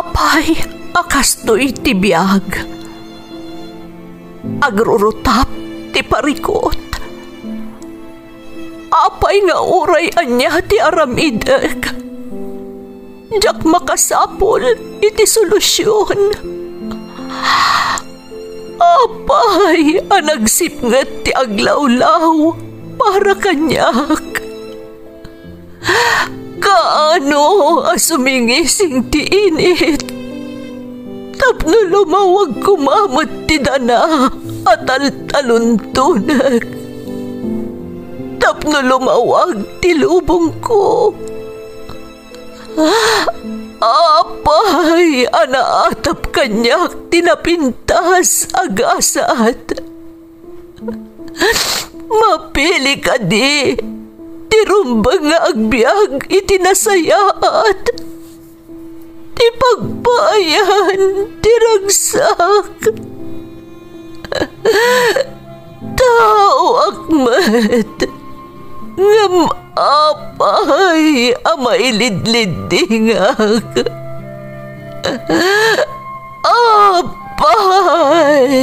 Apay, akastoy ti biyag. Agrurutap ti parikot. Apay nga uray anya ti aramidek. Jak makasapol iti solusyon. Apay, anagsipnget ti aglawlaw para kanyak. Kaano asumingising ti init. Tapno lumawag kumamot ti dana at taluntunak. Tapno lumawag ti lubong ko. Apay, anaatap kanyak tinapintas agasat. Mapili ka di, tirumbang nga agbyag itinasayaat. Ti pagbayan, tiragsak. Tao akmat, ngam apay amailidlidingak. Apay.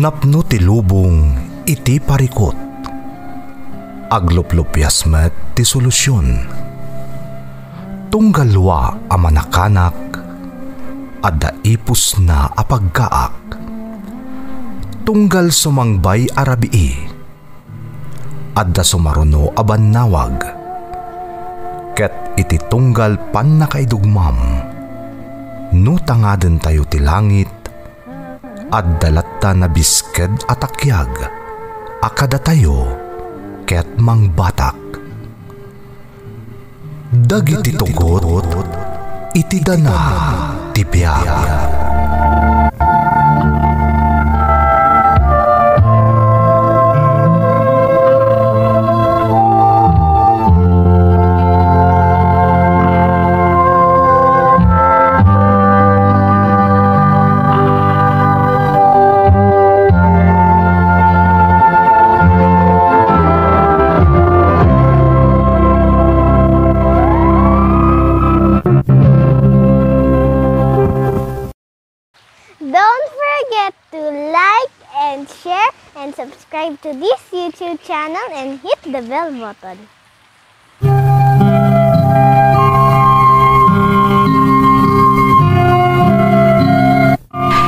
Napno ti lubong iti parikot. Agluplupyas met ti solusyon. Tunggalwa a manakanak, adda ipus na apagkaak. Tunggal sumangbay arabii, adda sumaruno abannawag. Ket iti tunggal pan nakaidugmam, no tangaden tayo ti langit, adda latta na bisked atakyag, akada tayo ket mangbatak. Dagiti tugot iti dana ti biag. Don't forget to like and share and subscribe to this YouTube channel and hit the bell button.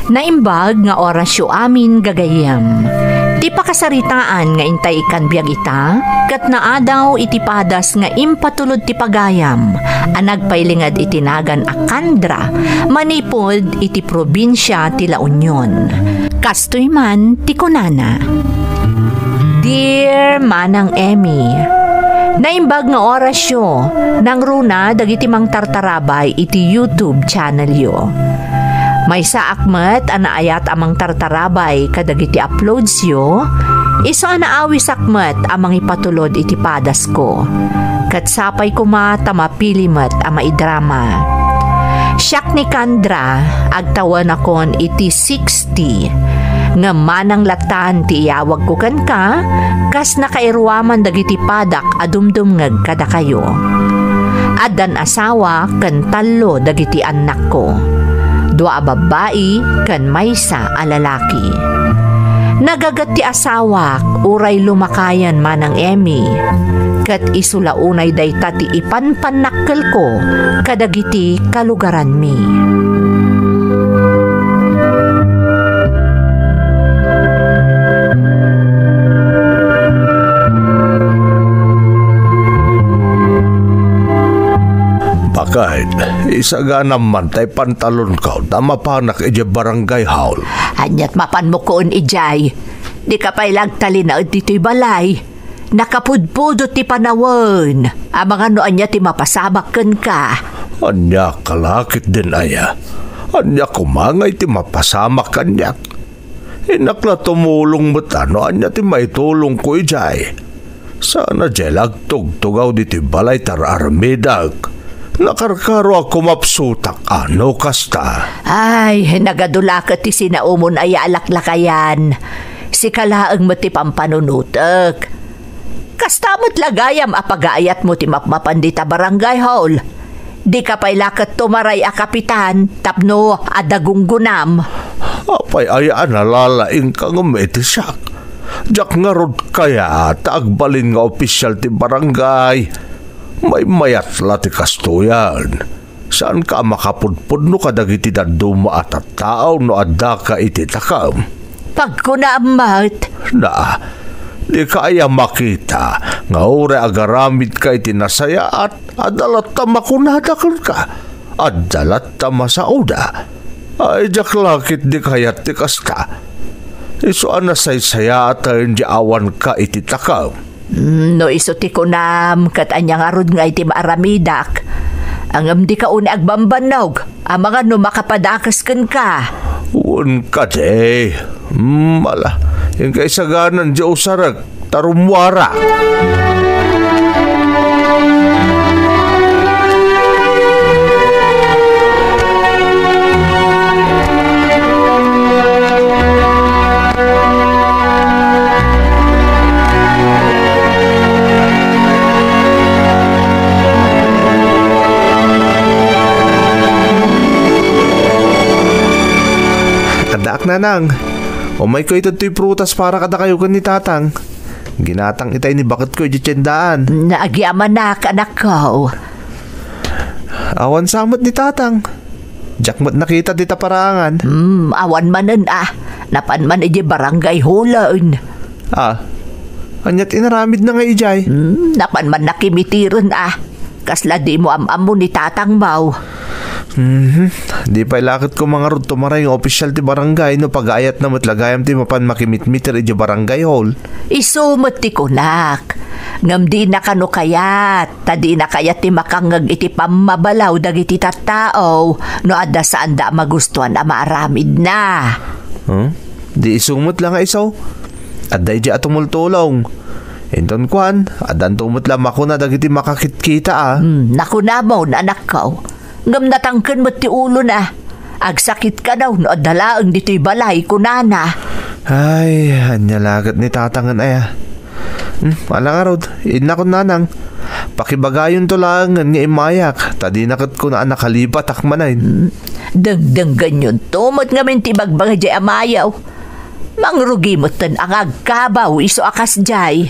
Naimbag nga orasyo amin gagayam. Ti pakasaritaan nga intay ikan biag ita, kat naadaw iti padas nga impatulod ti pagayam, anagpailingad itinagan a Kandra, manipod iti probinsya ti La Union. Kastoy man ti kunana. Dear Manang Emmy, naimbag nga orasyo, nang runa dagiti mang tartarabay iti YouTube channel yo. May saakmet anaayat amang tartarabay kadagiti uploads yo, iso anaawi sakmet amang ipatulod iti padas ko. Kat sapay kuma tamapilimet ama idrama. Siyak ni Kandra, agtawan akon iti 60. Nga manang latan ti iyawag ko kan ka, kas nakairuaman dagiti padak adumdumngeg kada kayo. Adan asawa kan talo dagiti anak ko. Dua babae kan maysa a lalaki. Nagagat ti asawak uray lumakayan Manang Emmy. Kat isulaunay dayta ti ipanpanakkel ko kadagiti kalugaran mi. Bakit? Isaga naman tay pantalon ka na mapanak ije barangay hall. Anyat mapan mo koon ijay. Di ka pa'y lagtali na dito'y balay. Nakapudpudot ti panawon. Amang ano anya ti mapasabakan ka. Anya kalakit din aya. Anya kumangay ti mapasamak kanyak. Inakla tumulong mo tano anya ti maitulong ko ijay. Sana jelag tugtugaw diti balay tar armidag. Nakarkaro ako mapsutak ano kasta. Ay, nagadulakat ti sinaumon ay alaklakayan. Si kalaang mati pampanunutek. Kastamot lagayam apagaayat mo ti mapmapandita barangay hall. Di ka pa'y lakat tumaray a kapitan, tapno adagunggunam. Apay ay analalaing kang umetisyak. Diyak nga rod kaya taagbalin nga opisyal ti barangay. May mayat la ti kastuyan. Saan ka makapudpud no kadagiti daduma at tao no adda ka iti takam? Pagkunaamat. Na, di kaya makita nga ure agaramid ka iti nasaya at adalat ta makunadakal ka. Adalat ta masauda. Ay jak lakit di kaya ti kasta. Iso anasaysaya at hindi awan ka iti takam. No isuti ko nam kat anyang arod nga iti maaramidak. Ang di ka uni agbambanog, ang mga no makapadakas kan ka. Un ka de. Mala, yung kaisaganan di usarag, tarumwara. Nanang, umay ko ito to'y prutas para kada kayo kan ni tatang. Ginatang itay ni bakit ko itsyendaan. Naagyaman na anak ko. Awan samot ni tatang. Jakmat nakita dita parangan. Awan manan napan man iji barangay hulan. Anyat inaramid na nga ijay. Napan man nakimitiran kasla di mo amamo ni tatang mau. Di pa ilakit ko mga rod tumaray ng opisyal ti barangay no pag-ayat na matlagayam ti mapan makimit-meter iti barangay hall. Isumot ti kunak. Ngam di na kano kayat. Tadi na kayat ti makangag iti pamabalaw dagiti tattao no adda saan da magustuhan a maaramid na. Di isumot lang isaw. Adda iti atumultulong. Enton kwan, adan tumot lang ako na dagiti makakitkita Naku na mo na anak ko. Ngam natangken mo ti ulo na. Agsakit ka daw no adalaang dito'y balay kunana. Ay, anyalagat ni tatangan aya. Alang arod, inakon nanang. Pakibagayon to lang nga imayak. Tadi nakat ko na nakalipat akmanayin. Dagdang ganyan tumot ngamin ti bagbaga jay amayaw. Mangrugi mo tan ang agkabaw iso akas jay.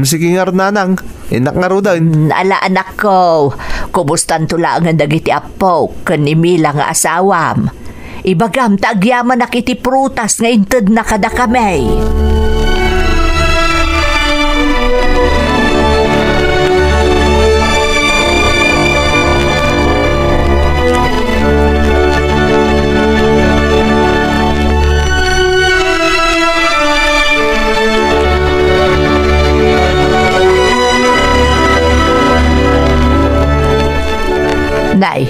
Sige nga rin nanang. Inak nga rin. Ala anak ko, kubustan tula nga dagiti apo kanimila nga asawam. Ibagam taagyaman nakiti prutas nga inted na kada kamay. Nay,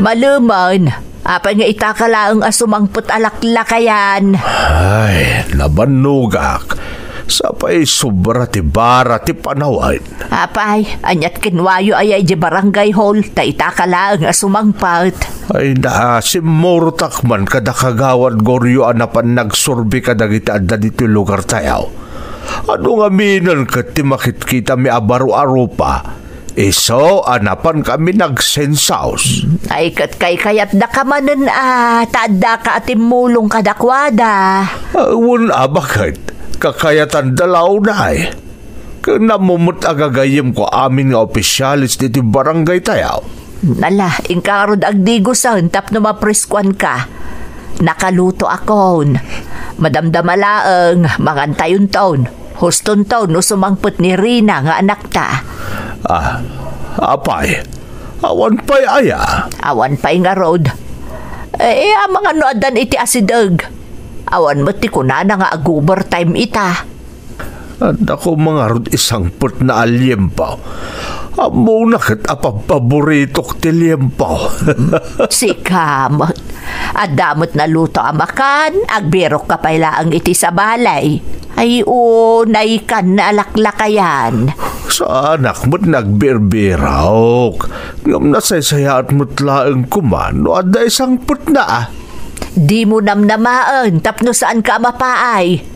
maluman. Apa nga itakala ang asumangput alaklakayan. Ay, nabanugak. Sapay sobra ti bara ti panawan. Apay, anyat kinwayo ay di barangay hall. Ta itakala ang asumangput. Ay na, si Mortak man kada kagawad goryo anapan nagsurbi kadagita adda dito lugar tayaw. Ano nga minan ka ti makitkita mi abaro-aro pa. Iso, anapan kami nagsensaus. Ay kay kayat da ka manan taadda ka atimulong kadakwada. Bakit? Kakayatan dalaw na Namumut agagayim ko amin nga opisyalis dito barangay tayaw. Nala, ingkarod agdigusan tap na mapriskuan ka. Nakaluto akon. Madamdamalaang mangantayon taon. Huston taon no sumangput ni Rina nga anak ta. Apay, awan pa'y aya. Awan pa'y nga rod. Ang mga noadan iti asidag. Awan mo ti kunana nga agubar time ita. At ako mga rod isang put na alyempaw. Amo nakit apapaboritok ti liyempaw. Sikamot. Adamot na luto amakan, agbirok ka pala ang iti sa balay. Ay naikan na alaklakayan. Sa anak mo't nagbirbiraok. Ngam nasaysayat mo't laeng kumano at da isang putna. Di mo namnamaan, tapno saan ka mapaay.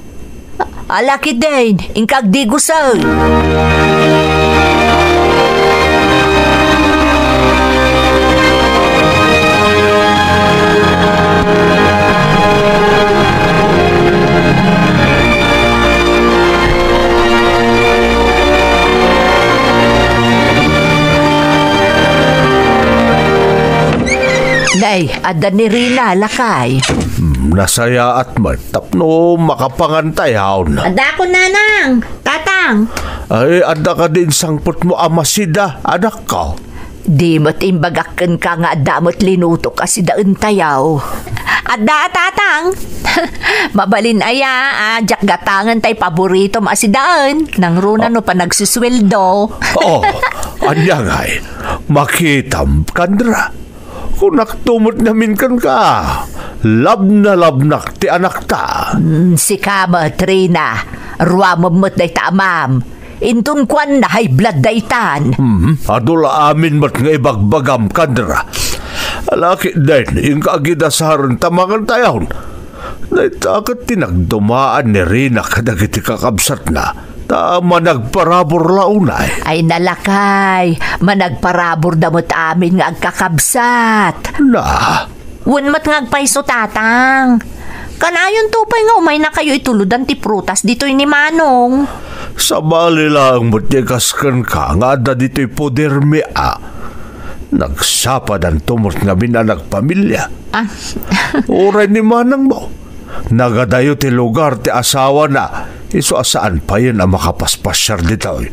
Alaki din, ingkag di gusay. Nay, ada ni Rina, lakay. Nasaya at matapno makapangantayaw na. Ada ko, nanang. Tatang. Ay, ada ka din sangpot mo amasida, anak ka. Di mo't imbagakan ka nga ada mo't linuto kasi daan tayaw. Ada, tatang. Mabalin aya, jak gatangan tay paborito maasidaan. Nang runa no pa nagsusweldo. Oh, anya nga'y, makitam kandra. Kung naktumot namin kan ka, lab na labnak ti anak ta. Si kama, Trina. Ruamamot day tamam. Intun kwan na high blood daytan. Adula amin mat nga ibagbagam kandra. Alaki din, yung kaagidasaran tamangan tayon. Naitakat tinagdumaan ni Rina kadagiti kakabsat na. Tama nagparabor launay. Ay nalakay, managparabor damot amin nga agkakabsat. Na? Wunmat nga agpaiso, tatang. Kanayon tupay nga umay na kayo ituludan ti prutas dito'y ni Manong. Sa bali lang mo't yagaskan ka nga da dito'y poder mea. Nagsapad ang tumot nga binanagpamilya. Oray ni Manang mo. Nagadayo ti lugar ti asawa na. Iso asaan pa yun ang makapaspasyar dito.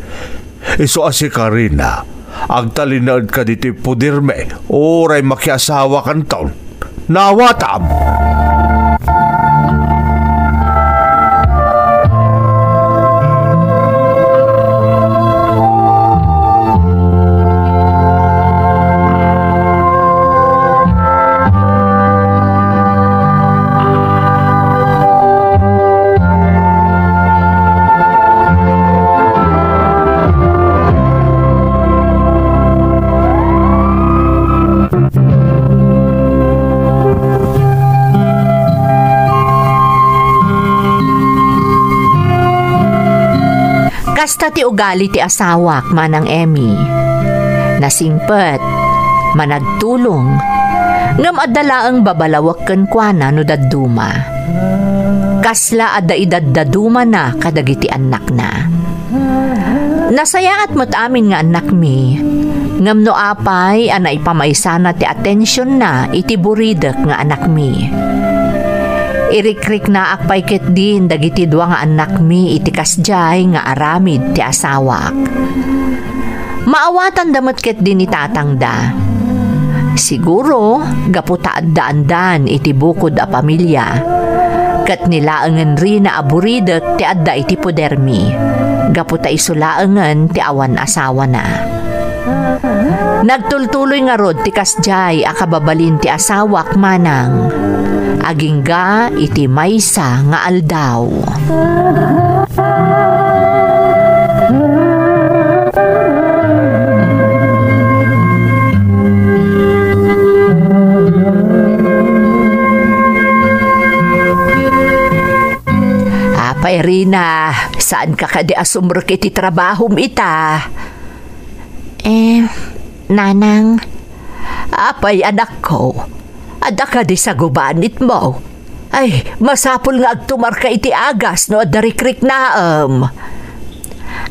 Iso asi ka rin na. Agtalinaad ka dito pudirme. Oray makiasawa kan taon. Nawatam! Kasta ti ugali ti asawak, Manang Emmy. Nasingpet, managtulong, ngam adala ang babalawak ken kuana no dadduma. Kasla adda idaddaduma na kadagiti anak na. Nasayaat mo't amin nga anak mi, ngam no apay anay pamaysana ti atensyon na iti buridek nga anak mi. Irikrik na akpay ket din dagiti dua nga anak mi iti kasjay nga aramid ti asawak. Maawatan damot ket din ni tatang da. Siguro gaputa adda-andan iti bukod a pamilya. Ket nilaengen rin na aburidek ti adda iti podermi. Gaputa isulaengen ti awan asawa na. Nagtultuloy nga rod ti kasjay a kababalin ti asawak, Manang. Agingga iti maysa nga aldaw. Apay Rina, saan ka kadi asumrek iti trabahom ita? Nanang, apay anak ko. Ada ka di sa gubanit mo. Ay, masapol nga agtumar ka iti agas no adda rikrik naam.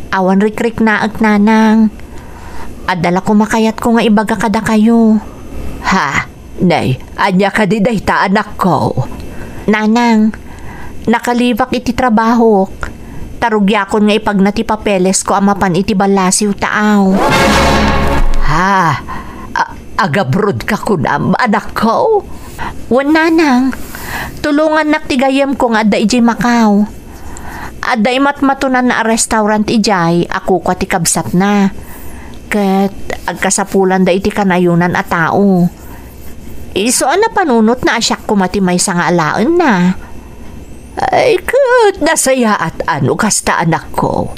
Awan rikrik naag, nanang. Adala ko makayat ko nga ibaga kada kayo. Ha, nay, anya ka di dayta anak ko. Nanang, nakalibak iti trabaho. Tarugyakon nga ipagnati papeles ko amapan iti balasiw taaw. Ha, agabrod ka kunam, anak ko. Wan, nanang, tulungan naktigayam ko nga adda ijay Macau. Adda imat-matunan na restaurant ijay, ako ko ti kabsat na. Ket agkasapulan da iti kanayunan a tao. Iso na panunot na asyak ko matimay sa nga alaan na. Ay, ket nasaya at ano kasta anak ko.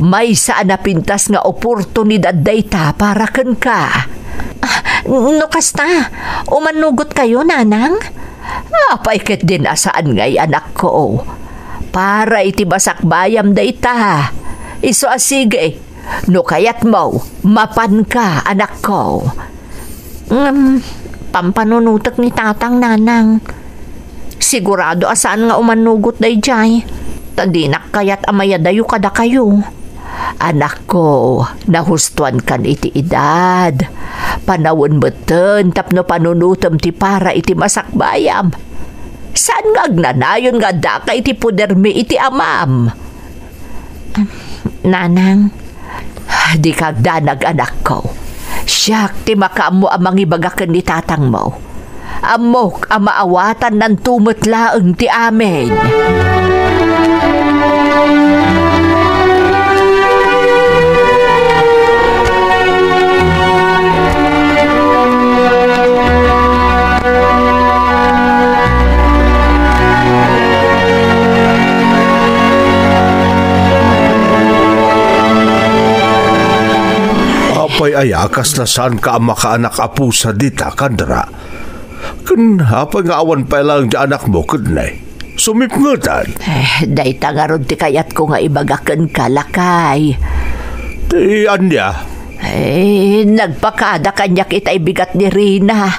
May saan na pintas nga oportunidad dayta para ken ka. No kasta, umanugot kayo, nanang? Paikit din asaan ngay anak ko. Para iti basak bayam dayta. Iso asige, no kayat mo, mapan ka anak ko. Pampanunutak ni tatang, nanang. Sigurado asaan nga umanugot dayjay. Tandinak kayat amaya dayo kada kayo. Anak ko, nahustuan kan iti edad. Panawon beten tapno panunutom ti para iti masakbayam. Saan nga agnanayon nga daka iti pudermi iti amam? Nanang, di kagdanag anak ko. Siyak ti makaamo amang ibagakan ni tatang mo. Amok ang maawatan ng tumutlaang ti amin. Apay ayakas na saan ka ang makaanak apu sa dita, kandra. Apay nga awan pa lang di anak mo, kudnay. Sumipngutan. Dayta nga ron ti kayat ko nga ibagakan ka, lakay. Di anya? Nagpakada kanyak itay bigat ni Rina.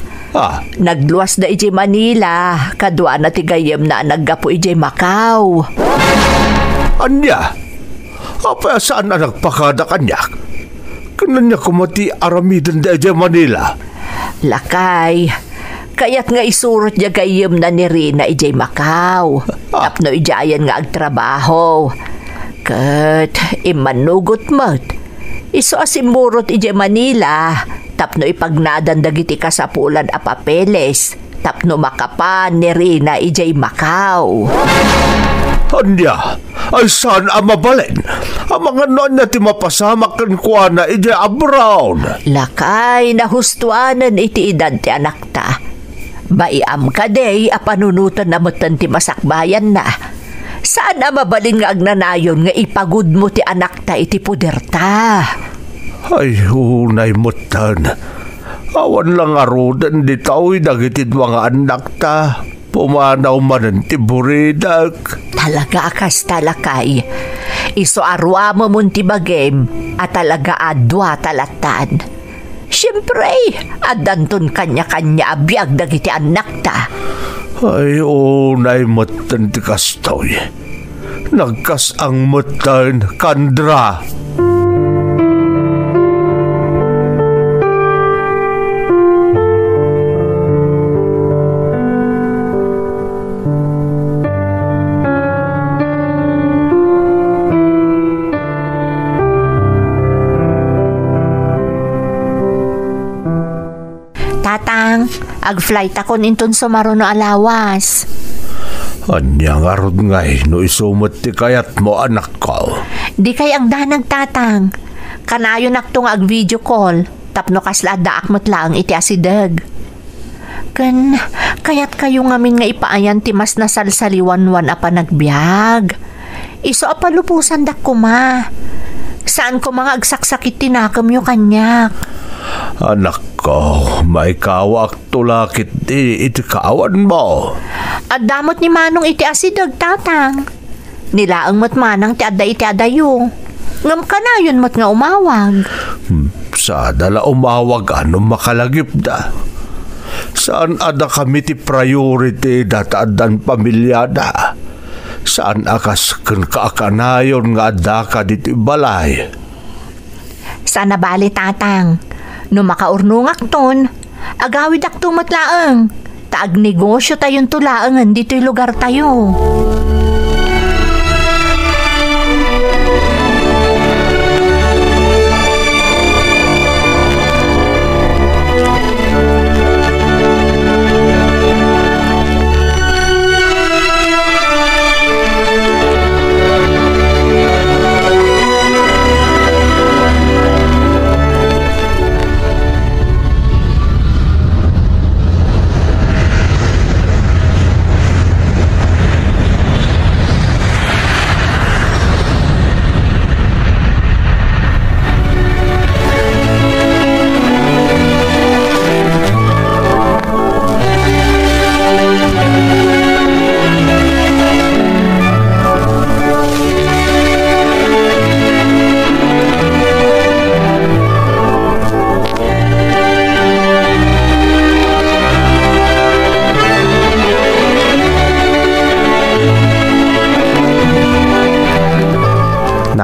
Nagluwas na iji Manila, kadwa na ti gayem na naggapo iji Macau. Anya? Apay saan na nagpakada kanyak? Kanan niya kumati aramidan da iji Manila. Lakay, kaya't nga isurot niya gayem na ni Rina iji Macau. Tapno ijayan nga agtrabaho. Kat imanugot mo't. Iso asimurot ije Manila, tapno ipagnadan dagiti kasapulan a papeles, tapno makapan ni Rina ije Macau. Anya, ay saan ang mabalin? Ang mga noon na ti mapasamak kan kuha na ije abroad. Lakay, nahustuanan iti edad ti anak ta. Baiam ka day, apanunutan na mutan ti masakbayan na. Saan ang mabalin nga agnanayon nga ipagud mo ti anak ta iti puderta? Ay, unay mutan. Awan lang arudan di tao'y dagitid mga anak ta. Pumanaw man ti buridak. Talaga akas talakay. Iso arwa mo munti bagem at talaga adwa talatan. Siyempre, adanton kanya-kanya abiyag dagiti anak ta. Ay, unay mutan ti kastoy. Nagkas ang mutan, kandra. Tatang, ag-flight ako ninton sumaro no alawas. Anya nga rod ngay, no isumot ti kayat mo anak ko. Di kay ang danag, tatang. Kanayo naktong ag-video call, tapno kasla daak mo't lang iti asidag. Kayat kayo ngamin nga ipaayan ti mas nasalsaliwanwan a panagbiag. Iso a palupusan dak kuma. Saan ko mga agsaksakit tinakam yu kanyak? Anak ko, may kawak tulakit di iti kawan mo. At damot ni Manong iti asidag, tatang. Nilaang mo't manang ti adda iti adayo. Ngam ka na yun mo't nga umawag. Sa dala umawag anong makalagip da. Saan ada kami ti priority dataadan pamilyada? Saan akas kan kaakanayon nga adda ka diti balay? Sana bali, tatang. No makaurnungak ton, agawid ak tumatlaang. Taag negosyo tayong tulaangan dito'y lugar tayo.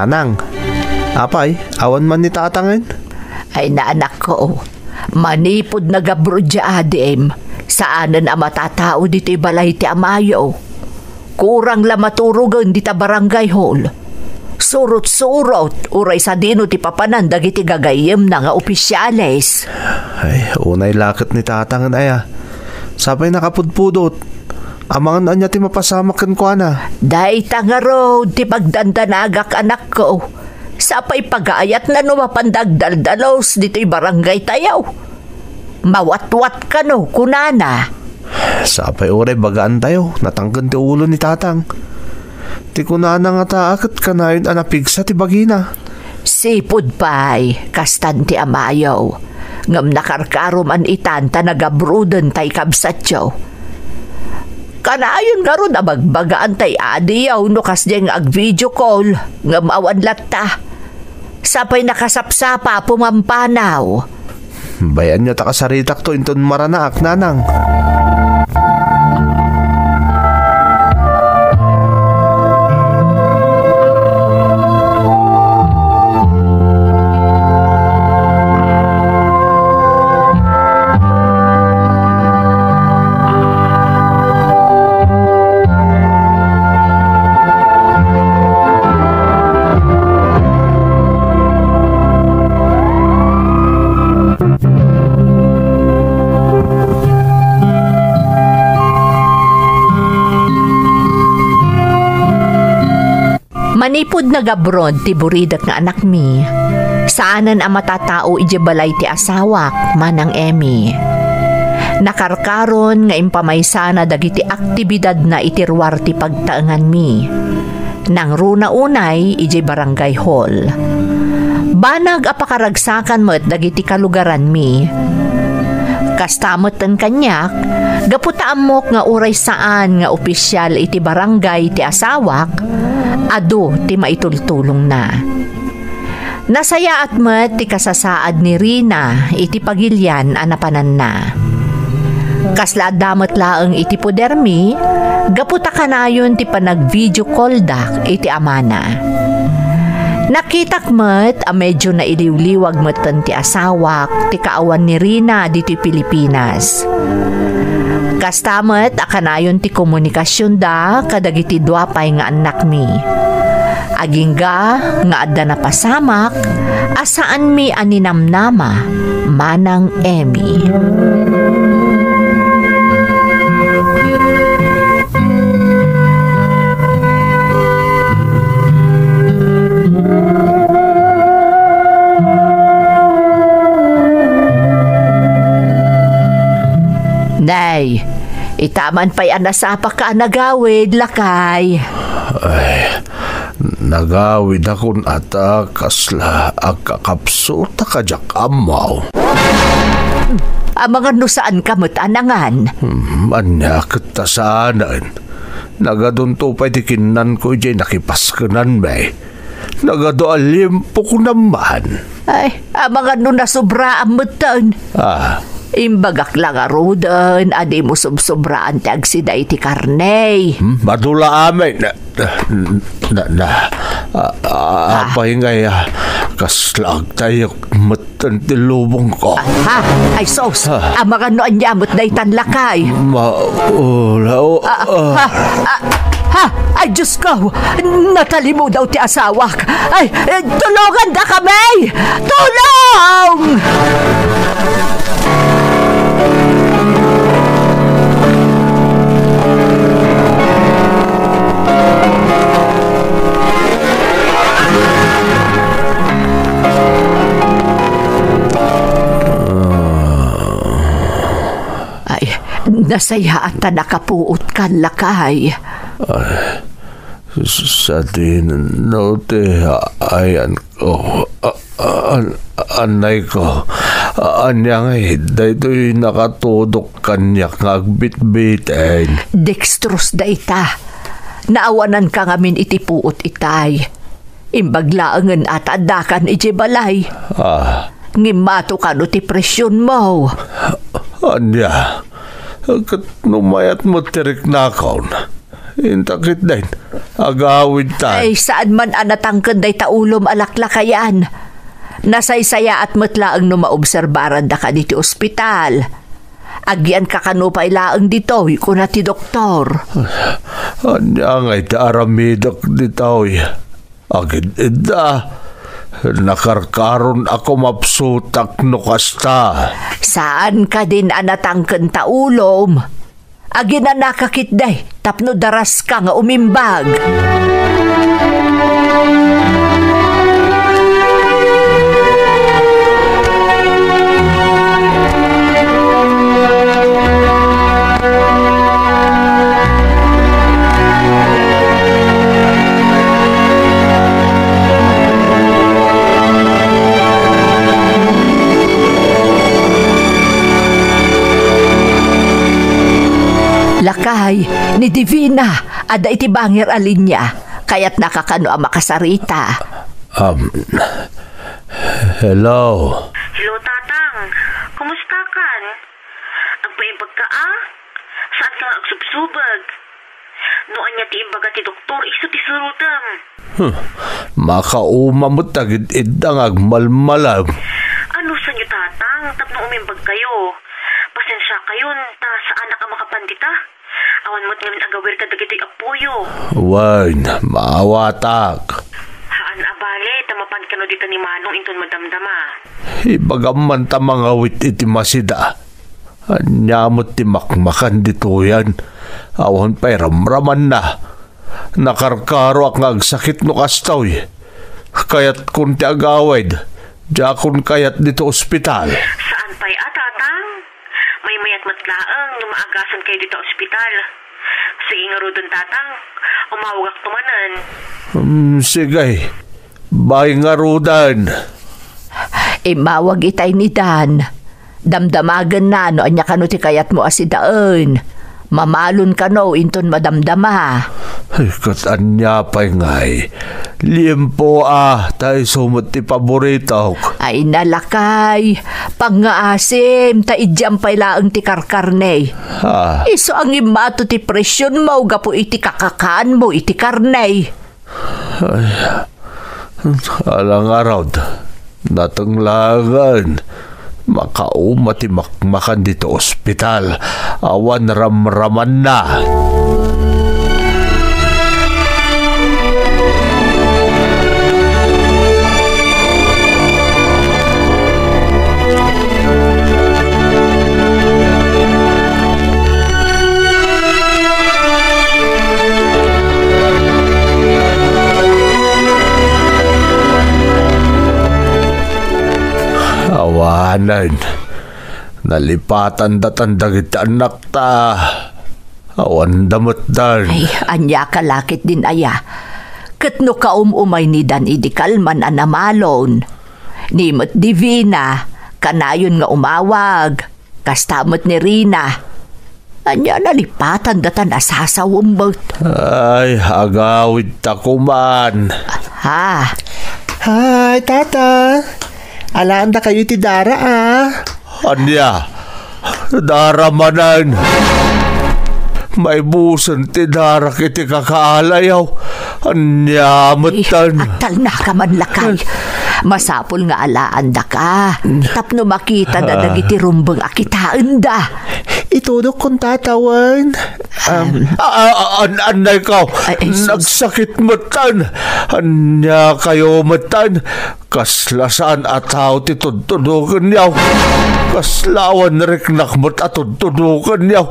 Nanang, apay, awan man ni tatangin? Ay naanak ko, manipod na gabro dya adim. Saanan ang matatao dito'y balay ti amayo. Kurang la maturugan di ta barangay hall. Surot-surot, uray sa dino ti papanan dagiti gagayem na nga opisyales. Ay, unay lakit ni tatangin ay Sapay nakapudpudot. Amangan anya ti mapasamakan ko ana. Day tangaro, ti pagdandanagak anak ko. Sapay pag-aayat na numapandagdaldalos dito'y barangay tayaw. Mawatwat ka no, kunana. Sapay oray bagaan tayo, natanggan ti ulo ni tatang. Ti kunana nga taakit ka na yun anapigsa ti bagina. Sipod pa'y, kastan ti amayaw. Ngam nakarkarom an itan ta nagabruden tay kabsatyaw. Kanayon nga ron abagbagaan tay adiyaw no kasdeng ag-video call ngam awan latta. Sapay nakasapsapa pumampanaw. Bayan nyo takasaritak to inton maranaak, nanang. Manipod na gabrod ti buridak nga anak mi. Saanan ang matatao ijebalay ti asawak manang Emmy. Nakarkaron nga impamaysana dagiti aktibidad na itirwar ti pagtaengan mi. Nang runa unay ije barangay hall. Banag apakaragsakan mo't dagiti kalugaran mi. Kastamot ang kanyak, gaputaamok nga uray saan nga opisyal iti barangay ti asawak, ado ti maitultulong na. Nasaya at met ti kasasaad ni Rina iti pagilyan anapanan na. Kasla damat laeng iti podermi, gaputa kanayon ti panag-video call dak iti amana. Nakitak met a medyo na iliwliwag metten ti asawak ti kaawan ni Rina dito Pilipinas. Kastamet akanayon ti komunikasyon da kadagiti duapay nga anak mi. Agingga nga adda na pasamak asaan mi aninamnama manang Emmy. Nay, itaman pa'y anasapa ka nagawid, lakay. Ay, nagawid akong ata kasla agkakapsuta ka jak amaw. Amangan no saan ka matanangan? Anya kita saanan. Nagadunto pa'y tikinan ko dyan nakipaskanan may. Nagado alimpo ko naman. Ay, amangan no nasobra ang matan. Imbagak lang arudan, adi mo subsobraan ti agsida iti karney. Madula amin. Apay ngay kaslag tayo matan ti lubong ko. Ay sos, amakan no anyamot na itanlakay. Maulaw. Ay Diyos ko, natali mo daw ti asawak. Ay, tulungan da kami! Tulong! Ay, nasayaan ta nakapuot kan lakay. Ay, sa tinanote ayan ko, anay ko, anya nga dahito'y nakatudok kanyak ngagbit-bitin. Dextrose da ita, naawanan ka ngamin itipuot itay. Imbaglaangan at adakan iti balay. Ngimato ka no ti presyon mo. Anya, kat numayat mo tirik na akon. Intakit din. Agawid ta. Ay, saan man anatangkad day taulom alaklakayan. Nasaysaya at matlaang no maobserbaran da ka diti ospital. Agyan ka kanupay laang dito, ko na ti doktor. Anya ngay taaramidak dito. Agid ida. Nakarkaron ako mapsutak no kasta. Saan ka din anatangkan taulom? Agyan na nakakit day, tapno daras ka nga umimbag. Lakay, ni Divina, ada iti bangir alin niya, kaya't nakakano ang makasarita. Hello. Hello, Tatang. Kumusta kan? Agpaimbag ka, Saan ka agsubsubag? Noon niya ti imbaga ti doktor, iso ti surudam. Makaumamot agid idang agmalmalam. Ano sa niyo, Tatang? Tapno umimbag kayo. Pasensya kayon, ta sa anak ang makapandita. Awan mo't ngayon agawir ka dagiti apuyo. Wain, maawatak. Haan abale, tamapan ka no dito ni Manong inton madamdama. Ibagaman ta mga wit iti masida. Anyamot ti makmakan dito yan. Awan pa'y ramraman na. Nakarkaro ak ngagsakit no kastaw. Kayat kun ti agawid. Jakon kayat dito ospital. Saan pa'y Tatang? May mayat matlaang yung maagasan kayo dito ospital. Sige nga ro dun, Tatang. Umawag tumanan. Sige. Bay nga rudan. Imawag itay ni Dan. Damdamagan na no anya kano ti kayat mo asidaan. Mamalon ka no inton madamdama. Ay, katanya pa'y ngay. Liempo tayo sumot ti paborito. Ay nalakay, pangaasim, taidyam pa'y laang ti karkarne. Iso ang imato ti presyon mo, gapo iti kakakaan mo, iti karne. Ay, alang araw, natanglangan. Makauma ti makmakan dito ospital. Awan ramraman na. Awanan. Nalipatan datan dagiti anak ta. Awan damot dan. Ay, anya kalakit din aya. Katno ka umay ni Dan idikalman anamalon. Nimot Divina, kanayon nga umawag. Kastamot ni Rina. Anya nalipatan datan asasawumbot. Ay, agawid ta kuman. Ha? Hi, Tata. Alaan da kayo ti Dara, Anya, Dara manan. May busan ti Dara kiti kakaalayaw. Anya, matan. Atal na ka man lakay. Masapol nga alaan da ka. Tapno makita da dagiti rumbang akitaan da. Itudok kong tatawan. Anay ka, nagsakit matan. Anya kayo matan. Kaslasan at tao ti tudtudukan yaw. Kaslawan riknak mat at tudtudukan yaw.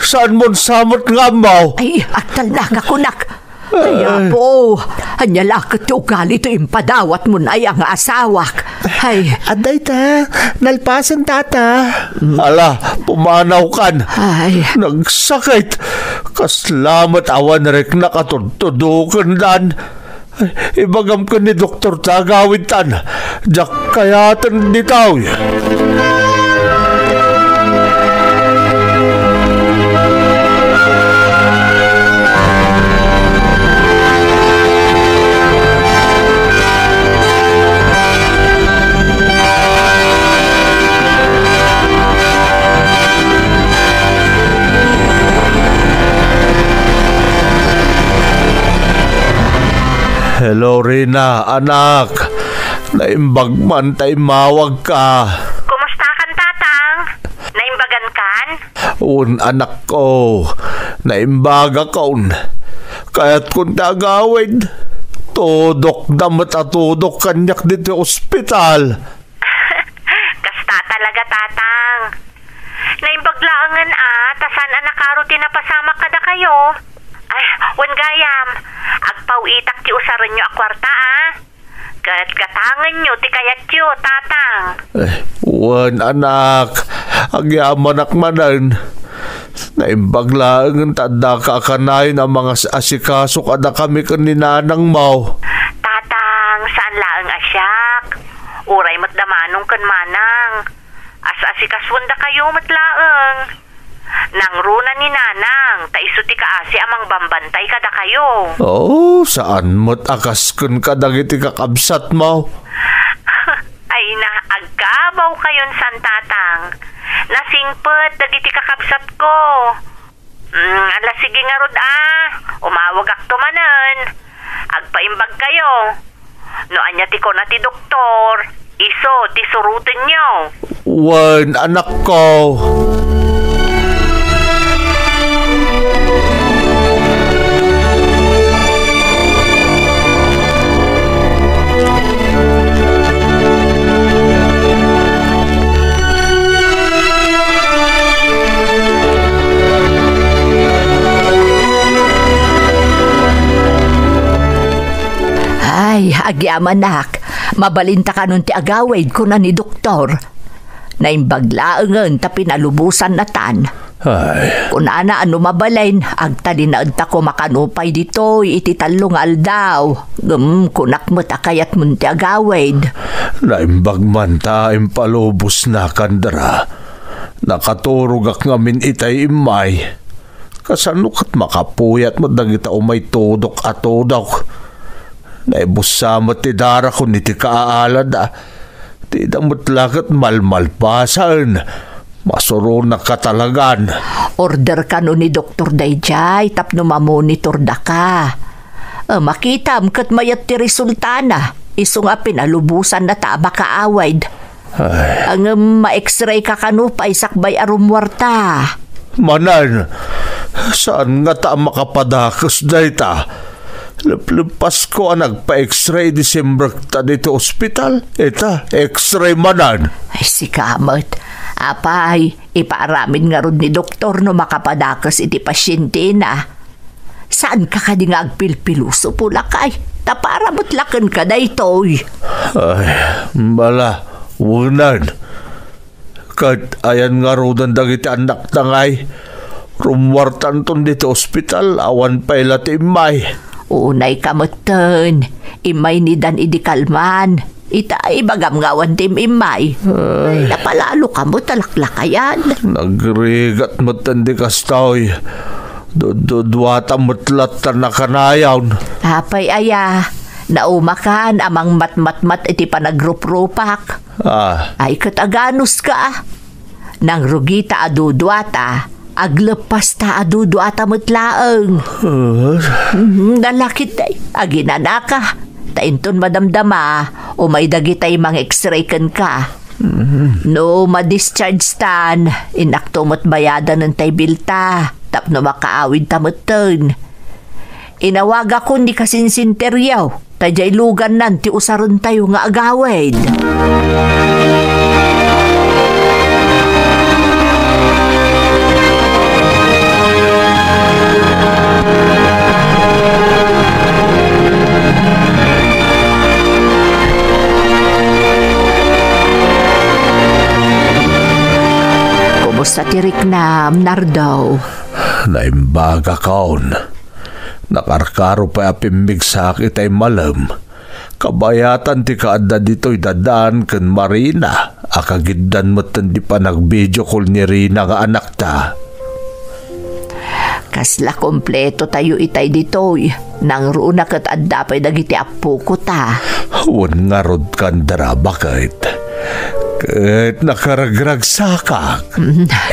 Saan mon samot nga maw? Ay, atal na ka kunak. Kaya po, anya lakat yung ugali ito impadawat mo na ang asawak. Ay. Aday ta, nalpasan Tata. Ala, pumanaw kan. Ay. Nagsakit. Kaslamat awan riknak at tudtudukan dan. Ibagam ka ni Dr. Tagawid tan. Diyak kayatan ditaw. Hello, Rina, anak. Naimbag man tay mawag ka. Kumusta kan, tatang? Naimbagan kan? Anak ko, naimbaga kaun. Kaya't kung tagawid, tudok na matatudok kanyak dito ospital. Kasta talaga, tatang. Naimbaglaangan tasan anakaro tinapasama kada kayo. Ay, wan gayam. Agpawitak ti usaran nyo akwarta Kat katangan nyo ti kayat yo, tatang. Wan anak, agyaman akmanan. Naimbaglaangan tanda ka akanayin ang mga asikaso kada kami kaninanang mau. Tatang, saan laang asyak? Uray matdamanong kan manang. As-asikaswanda kayo matlaang. Nang runa ni nanang, taisuti kaasi amang bambantay kada kayo. Saan mo't akaskun ka dagiti kakabsat mo? Ay agkabaw kayon san, tatang. Nasingpet dagiti kakabsat ko. Ala sige nga rod umawag akto manen. Agpaimbag kayo. No anya ti ko na ti doktor, iso ti surutin nyo. Wan anak ko. Ay, agyaman nak. Mabalinta ka nun ti agawid ko na ni doktor. Naimbaglaangan ta pinalubusan na tan. Ay. Kung ano mabalain, agtalinaad ta ko makanupay dito, iti talong aldaw. Kunak mo ta kayat mo ti agawid. Naimbag man ta impalubos na kandara. Nakaturugak ngamin itay imay. Kasanukat makapuyat mo dagita umay tudok at tudok. Naibusamat ti dara ko ni ti kaaalad Ti damot lakat malmalpasan. Masuro na katalagan. Order ka no ni Dr. Dayjay tapno mamonitor da ka. Makitam kat mayat ti resulta na. Iso nga pinalubusan na taba kaawid. Ang ma-x-ray ka kanupay sakbay arumwarta. Manan, saan nga ta makapadakas dayta? Lepas ko nagpa-x-ray December ta dito ospital. Eta, x-ray manan. Ay, si Kamot. Apay, ipaaramin nga ron ni doktor no makapadakas iti pasyente na. Saan ka ka di nga agpilpiluso pula kay? Taparamot lakan ka na ito'y. Ay, bala, wunan. Kat ayan nga rodan dagiti anak tangay. Rumwartan ton dito ospital, awan pa ilati imay. Unay kamutan, imay ni Dan idikalman. Ita ay bagam ngawan tim imay. Ay, napalalo ka mo talaklakayan. Nagrigat mo tandi kastoy. Dudwata mutlat na kanayaw. Apay aya, naumakan amang mat-mat-mat iti panagrup-rupak. Ay kataganus ka. Nang rugita adudwata, aglepas ta adudwata mutlaeng. Dalakit ay, aginanaka. Tainton madamdama, o may dagitay mang x-ray kan ka. No, ma-discharge tan, inakto mo't bayadan ng taybilta, tapno makaawid tamutin. Inawaga ko ni kasinsinteryaw, tajay lugan nan ti usaron tayo nga agawid. Sa tirik na Nardo. Naimbaga kaon. Nakarkaro pa apimbig sa akit ay malam. Kabayatan ti kaadda dito'y dadaan kan Marina. Akagiddan mo tandi pa nag-video call ni Rina nga anak ta. Kasla kompleto tayo itay dito'y. Nang runa kat adda pa'y dagiti apo ko ta. Huwag nga rod kandara bakit? Kat nakaragrag sakak.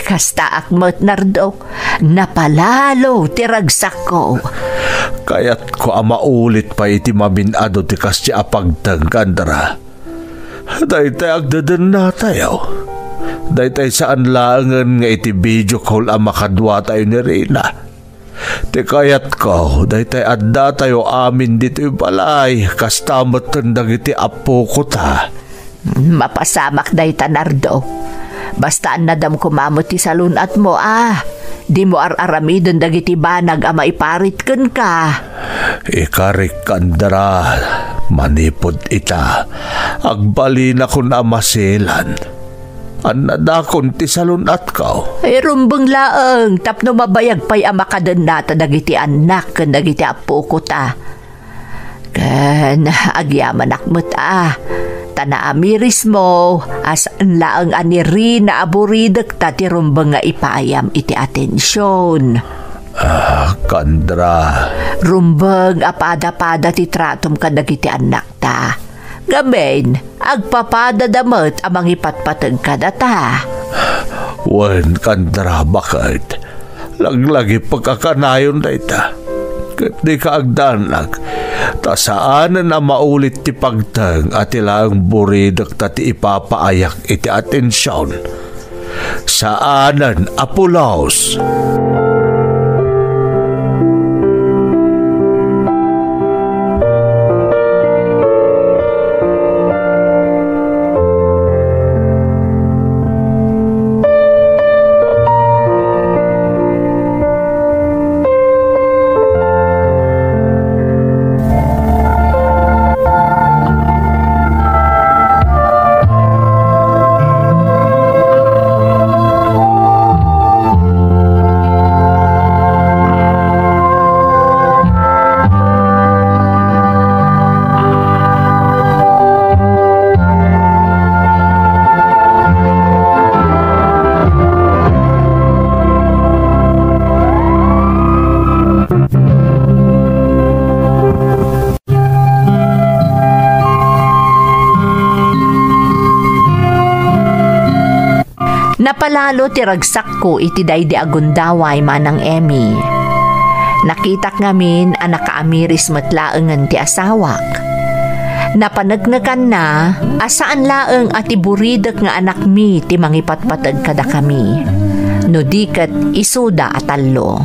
Kasta akmat Nardo, napalalo tiragsak ko. Kaya't ko maulit pa iti maminado ti kasya apagtang Kandra. Daytay agdadan na tayo. Daytay saan laangan nga iti video call makadwa tayo ni Rina. Ti kayat ko, daytay adda tayo amin dito yung balay, kastamot tandang iti apo ko ta. Mapasamak dayta Nardo. Basta nadam kumamot ti salunat mo Di mo ar-aramidon dagiti banag maiparit ken ka. Ikarik Kandra, manipod ita. Agbali na kun masilan. Anadakon ti salunat ka. Ay rumbeng laeng, tapno mabayag pa'y amakaden nata dagiti anak ken dagiti apo ko ta. Ken agyaman akmet Tana amiris mo, asan laeng aniri na aburidek ta ti rumbeng nga ipayam iti atensyon. Kandra. Rumbeng apada-pada ti tratom kadagiti anak ta. Gaben, agpapadadamot amang ipatpateng kadata. Wen, Kandra, bakit? Laglagi pagkakanayon na ita. Di ka agdanag. Ta saanan na maulit ti pagtang at ilang buridak ta ti ipapaayak iti atensyon. Saanan apulaos. Napalalo ti ragsak ko iti daydi agundaway manang Emmy. Nakitak ngamin nakaamiris matlaengan ti asawak. Napanagnakan na asaan laeng ati buridek nga anak mi ti mangipatpatag kada kami. No diket isuda atallo.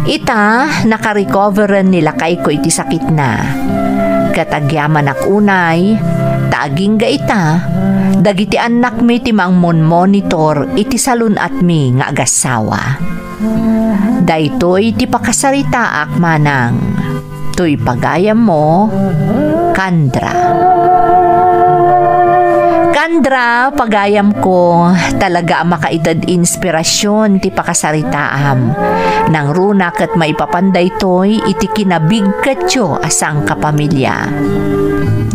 Ita nakarecoveran nila kay ko iti sakit na. Katagyaman ak unay, taaging ga ita, dagiti anak mi ti monitor iti salun at mi nga agasawa. Daytoy ti pakasarita ak manang, tuy pagayam mo, Kandra. Kandra, pagayam ko, talaga makaitad inspirasyon ti pakasaritaam. Nang runa kat maipapanday toy, iti kinabig katyo asang kapamilya.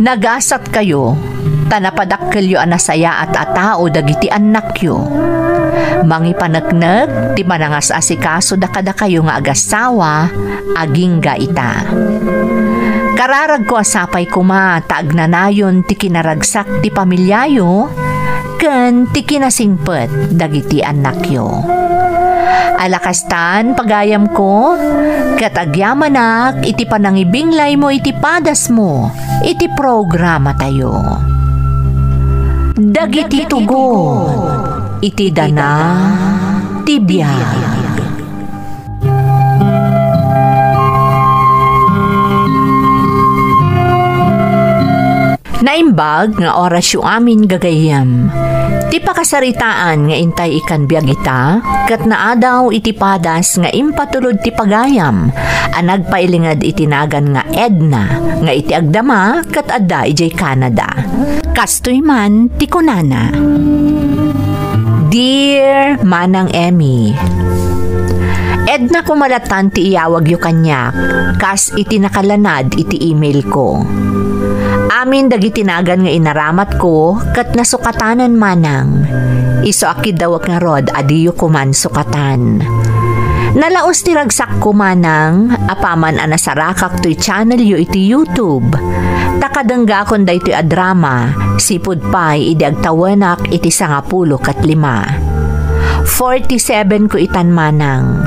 Nagasat kayo, tanapadakkelyo anasaya at atao dagiti anak yo. Mangipanagnag, ti manangas asikaso da kada kayo nga agasawa, aging ga ita. Kararag ko asapay kuma, taagnanayon ti kinaragsak ti pamilyayo, ken ti kinasingpet dagiti anak yo. Alakastan, pagayam ko, katagyamanak, iti panangibinglay mo iti padas mo, iti programa tayo. Dagiti tugon, iti dana, tibiyag. Naimbag nga oras yung amin gagayam. Ti pakasaritaan nga intay ikan biyag ita, kat naadaw iti padas nga impatulod ti pagayam, anagpailingad itinagan nga Edna, nga iti agdama kat adda ijay Canada. Kastoy man ti kunana. Dear Manang Emmy, Edna kumalatan ti iyawag yu kanyak, kas iti nakalanad iti email ko. Amin dagitinagan nga inaramat ko kat nasukatanan manang. Iso akid dawak nga rod adiyo kuman sukatan. Nalaos ti ragsak ko manang apaman anasarakak to'y channel yu iti YouTube. Takadangga kon daytoy a drama sipud pay idi agtawanak iti 15 kat 5. 47 ko itan manang.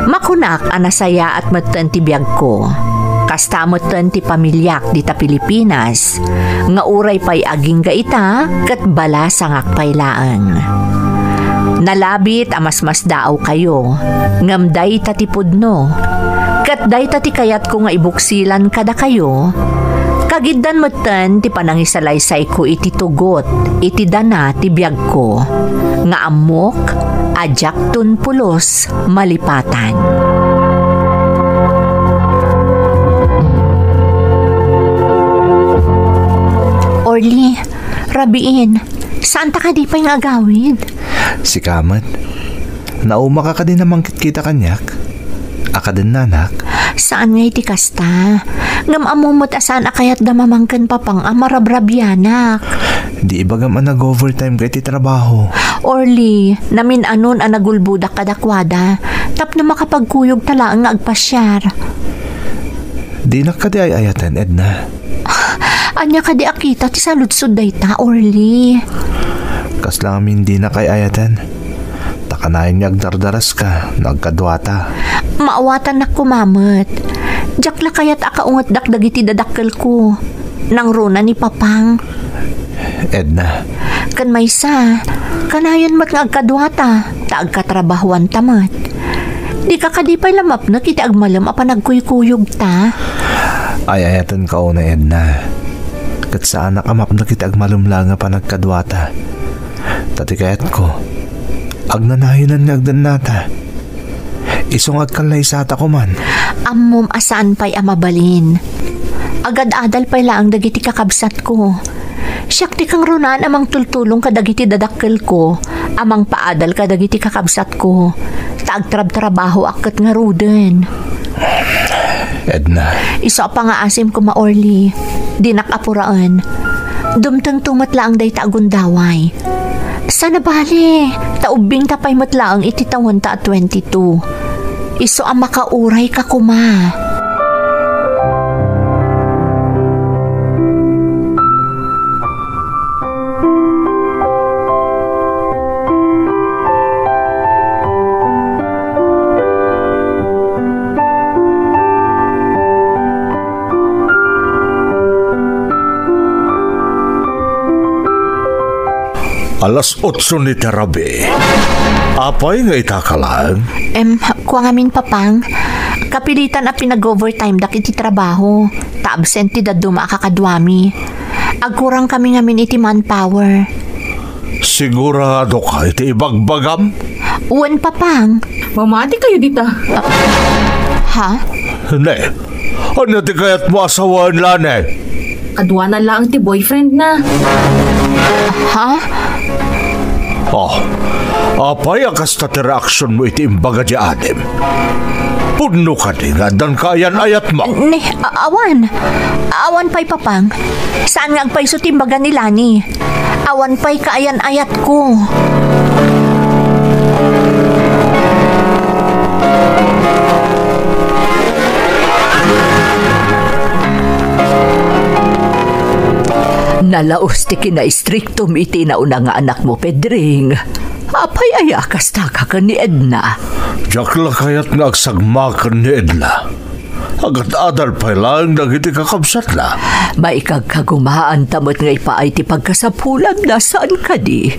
Makunak anasaya at matan ti biyag ko. Kasta matan ti pamilyak di ta Pilipinas. Nga uray pa'y aging gaita kat bala sangak paylaang. Nalabit amas-mas daaw kayo. Ngamday tatipudno. Kat day tati kayat ko nga ibuksilan kada kayo. Kagiddan matan ti panangisalaysay ko iti tugot, iti dana ti biyag ko. Nga amok, ajak tun pulos, malipatan. Orly, Rabiin, saan ta ka di pa yung agawid? Si Kamat, nauma ka din namang kita kanyak. Aka din nanak. Saan nga iti kasta? Ngam amumot asan akayat da mamangkan papang amarabrabyanak. Di ibagam ang nag-overtime ka iti trabaho. Orly, namin anon ang nagulbudak kadakwada. Tap na makapagkuyog tala ang agpasyar. Di na ka di ayatan, Edna. Anya ka di akita ti saludsod day ta, Orly. Kas lang amin di na kay ayatan. Takanayin niya agdardaras ka, nagkadwata. Maawatan na kumamat. Jakla kayat akaungat dakdagiti dadakkel ko. Nang runa ni Papang. Edna. Kan maysa, kanayon mat nga agkadwata, ta agkatrabahuan tamat. Di ka kadipay lamap na kita agmalam apa nagkuykuyog ta. Ayatan ka una, Edna. Kat saan nakamap na kita agmalumlang nga pa nagkadwata. Tati kayat ko, agnanahinan nga agdan nata. Isong agkalay sa ata ko man. Amom asaan pa'y amabalin. Agad-adal pa'y laang dagiti kakabsat ko. Siyak ti kang runan amang tultulong kadagiti dadakkel ko. Amang paadal kadagiti kakabsat ko. Taagtrab-trabaho akat nga ruden. Edna. Isa pa nga asim ko maorli. Di nakapuraan. Dumtang tumat laang day taagundaway. Sana bali, taubing tapay matlaang iti taon ta 22. Iso ang makauray ka kuma. Alas 8 ni Terabi. Apay nga itakalang? Kuha ngamin Papang. Kapilitan a pinag-overtime dak iti trabaho. Ta-absent ti daddo makakadwami. Agkurang kami ngamin iti manpower. Sigurado ka iti ibagbagam? Uwan Papang. Mamati kayo dita. Ha? Ne, ano ti kayat mo asawaan lane? Kadwanan lang ti boyfriend na. Ha? Apay ang kasta ti reaksyon mo iti imbaga di adem. Puno ka di nga dan kayan ayat mo. Ne, awan. Awan pa'y Papang. Saan nga agpay so timbaga ni Lani? Awan pa'y kaayan ayat ko. Nalaos ti kina-istriktom iti nauna nga anak mo, Pedring. Apay ayakas taka ka ni Edna. Jakla kayat nga agsagmakan ni Edna. Agad-adal pa lang nagiti kakabsat na. Maikagkagumaan tamot nga ipaay ti pagkasapulan na saan ka di.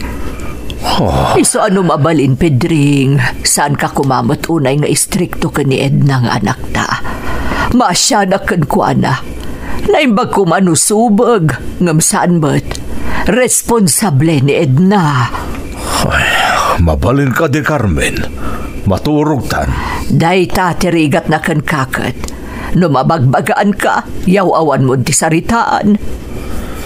Iso ano mabalin, Pedring? Saan ka kumamot unay nga istrikto ka ni Edna nga anak ta? Masyanakan ko ana. Naimbag ko manusubag, ngam saan ba't responsable ni Edna. Ay, mabalin ka di Carmen, maturog tan. Day tatirigat na kan kakat, no mabagbagaan ka, yaw-awan mo ti saritaan.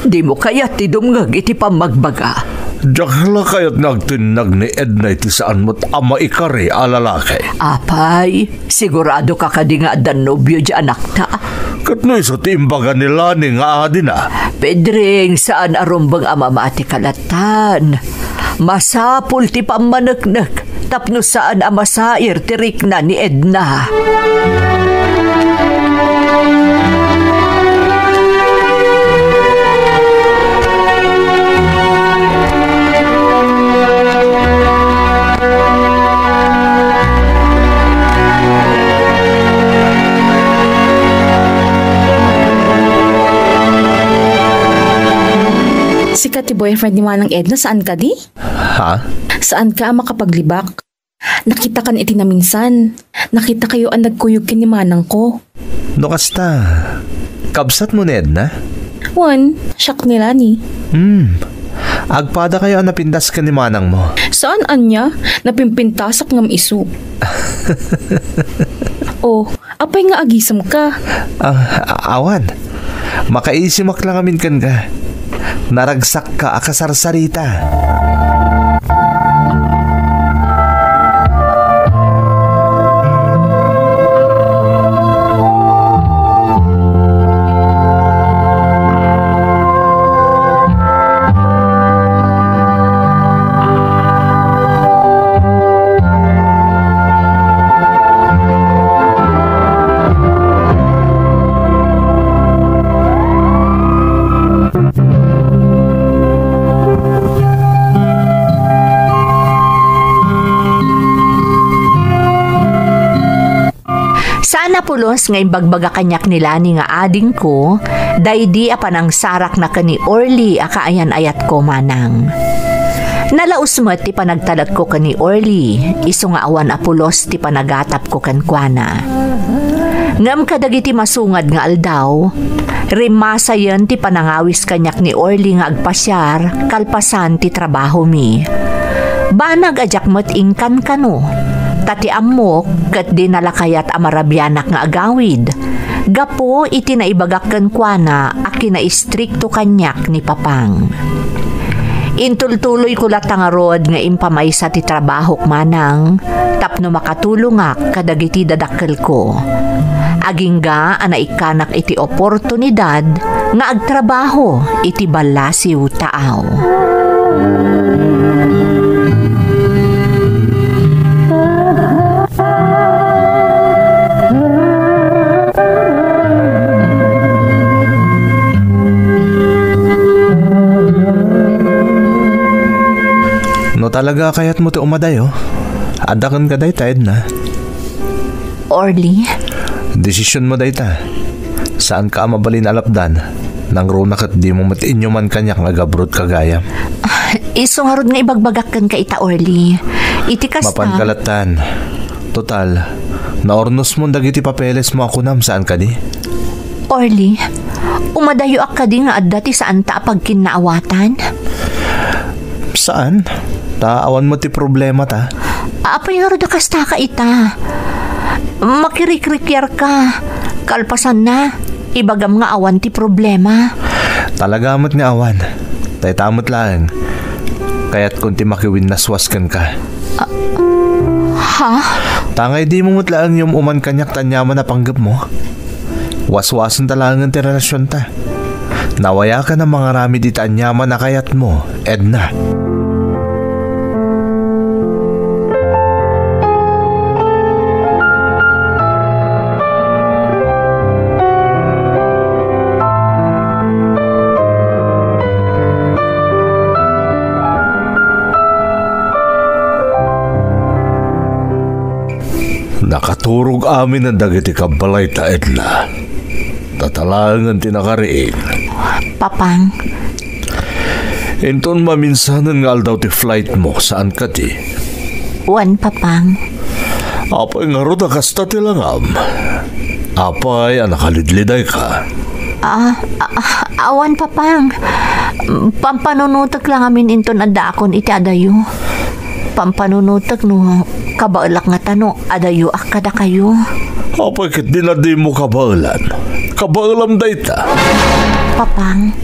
Di mo kaya ti dumngag iti pamagbaga. Jakla kayat nagtinag ni Edna iti saan mo't ama ikari alalaki. Apay, sigurado ka ka di nga adan nobyo di anak ta. Katno iso ti imbaga nila ni nga adi na. Pedring, saan arumbang amama ti kalatan? Masapul ti pamanagnak, tapno saan amasair ti rikna ni Edna. boyfriend ni Manang Edna, saan ka di? Ha? Saan ka makapaglibak? Nakita kan iti na minsan. Nakita kayo ang nagkuyog kin ni Manang ko. No kasta, kabsat mo ni Edna? Wan, shock nila ni. Agpada kayo ang napindas ka ni Manang mo. Saan anya? Napimpintasak ngam isu. Oh, apay nga agisam ka? Awan, makaisimak lang amin kan ka. Naragsak ka akasarsarita. Pulos nga imbagbaga kanyak nila ni nga ading ko, daydi apanang sarak na kani Orly akaayan ayat ko manang. Nalausmat ti panagtalag ko kani Orly, iso nga awan apulos ti panagatap ko kankwana. Ngam kadagiti masungad nga aldaw, rimasa yan ti panangawis kanyak ni Orly nga agpasyar, kalpasan ti trabaho mi. Banag ajakmat ingkan kano, tati amok kat di nalakayat amarabyanak nga agawid. Gapo iti naibagakkan kwa na aki na istrikto kanyak ni Papang. Intultuloy ko latangarod nga impamay sa ti trabahok manang, tapno makatulungak kadagiti dadakkel ko. Agingga anaikanak iti oportunidad nga agtrabaho iti balasiw taaw. No talaga kayat mo ti umaday Adakan ka day taed na. Orly? Desisyon mo day ta. Saan ka mabalin alapdan? Nang runak at di mo matiin nyo man kanyak nga gabrod kagaya. Isungarod nga ibagbagakkan ka ita Orly. Iti kasta. Mapankalatan. Total, naornos mo dagiti papeles mo ako nam saan ka di? Orly, umadayo ak ka di nga adda ti saan ta pagkinaawatan? Saan? Taawan mo ti problema ta. Apay nga roda kasta ka ita. Makirikrikyar ka. Kalpasan na. Ibagam nga awan ti problema. Talagamot nga awan. Tay tamot lang. Kaya't kunti makiwin naswaskan ka. Ha? Tangay di mo mutlaan yung uman kanyak tanyaman na panggap mo. Waswasan talangan ti relasyon ta. Nawaya ka ng mga rami di tanyaman na kayat mo, Edna. Nakaturog amin ang dagiti kabalay ta Edna. Tatalangan tinakariin. Papang. Inton maminsanan nga aldaw ti flight mo, saan ka ti? Wan, Papang. Apay nga ro kasta ti langam. Apay nakalidliday ka. Awan, Papang. Pampanunutak lang amin inton adakon iti adayo. Pampanunutak no, kabaalak nga tano, adayo akada kayo. Apay kit dinadi mo kabaalan. Kabaalam dayta. Papang.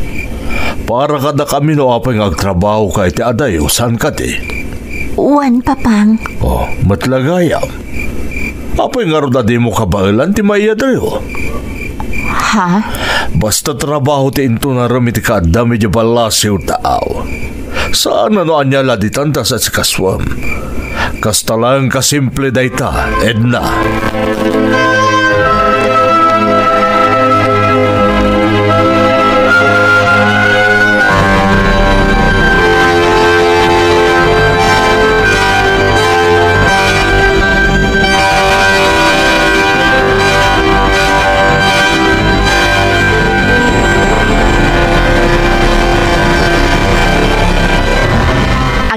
Para kada kami no apay ngagtrabaho ka iti adayo, saan ka ti? Wan, Papang. Oh, matlagayam. Apay nga ro di mo kabaalan ti maya dayo. Ha? Basta trabaho ti into na ramiti ka dami di balasiw taaw. Saan anyala di tanta sa sikaswam? Kasta lang kasimple dayta, Edna.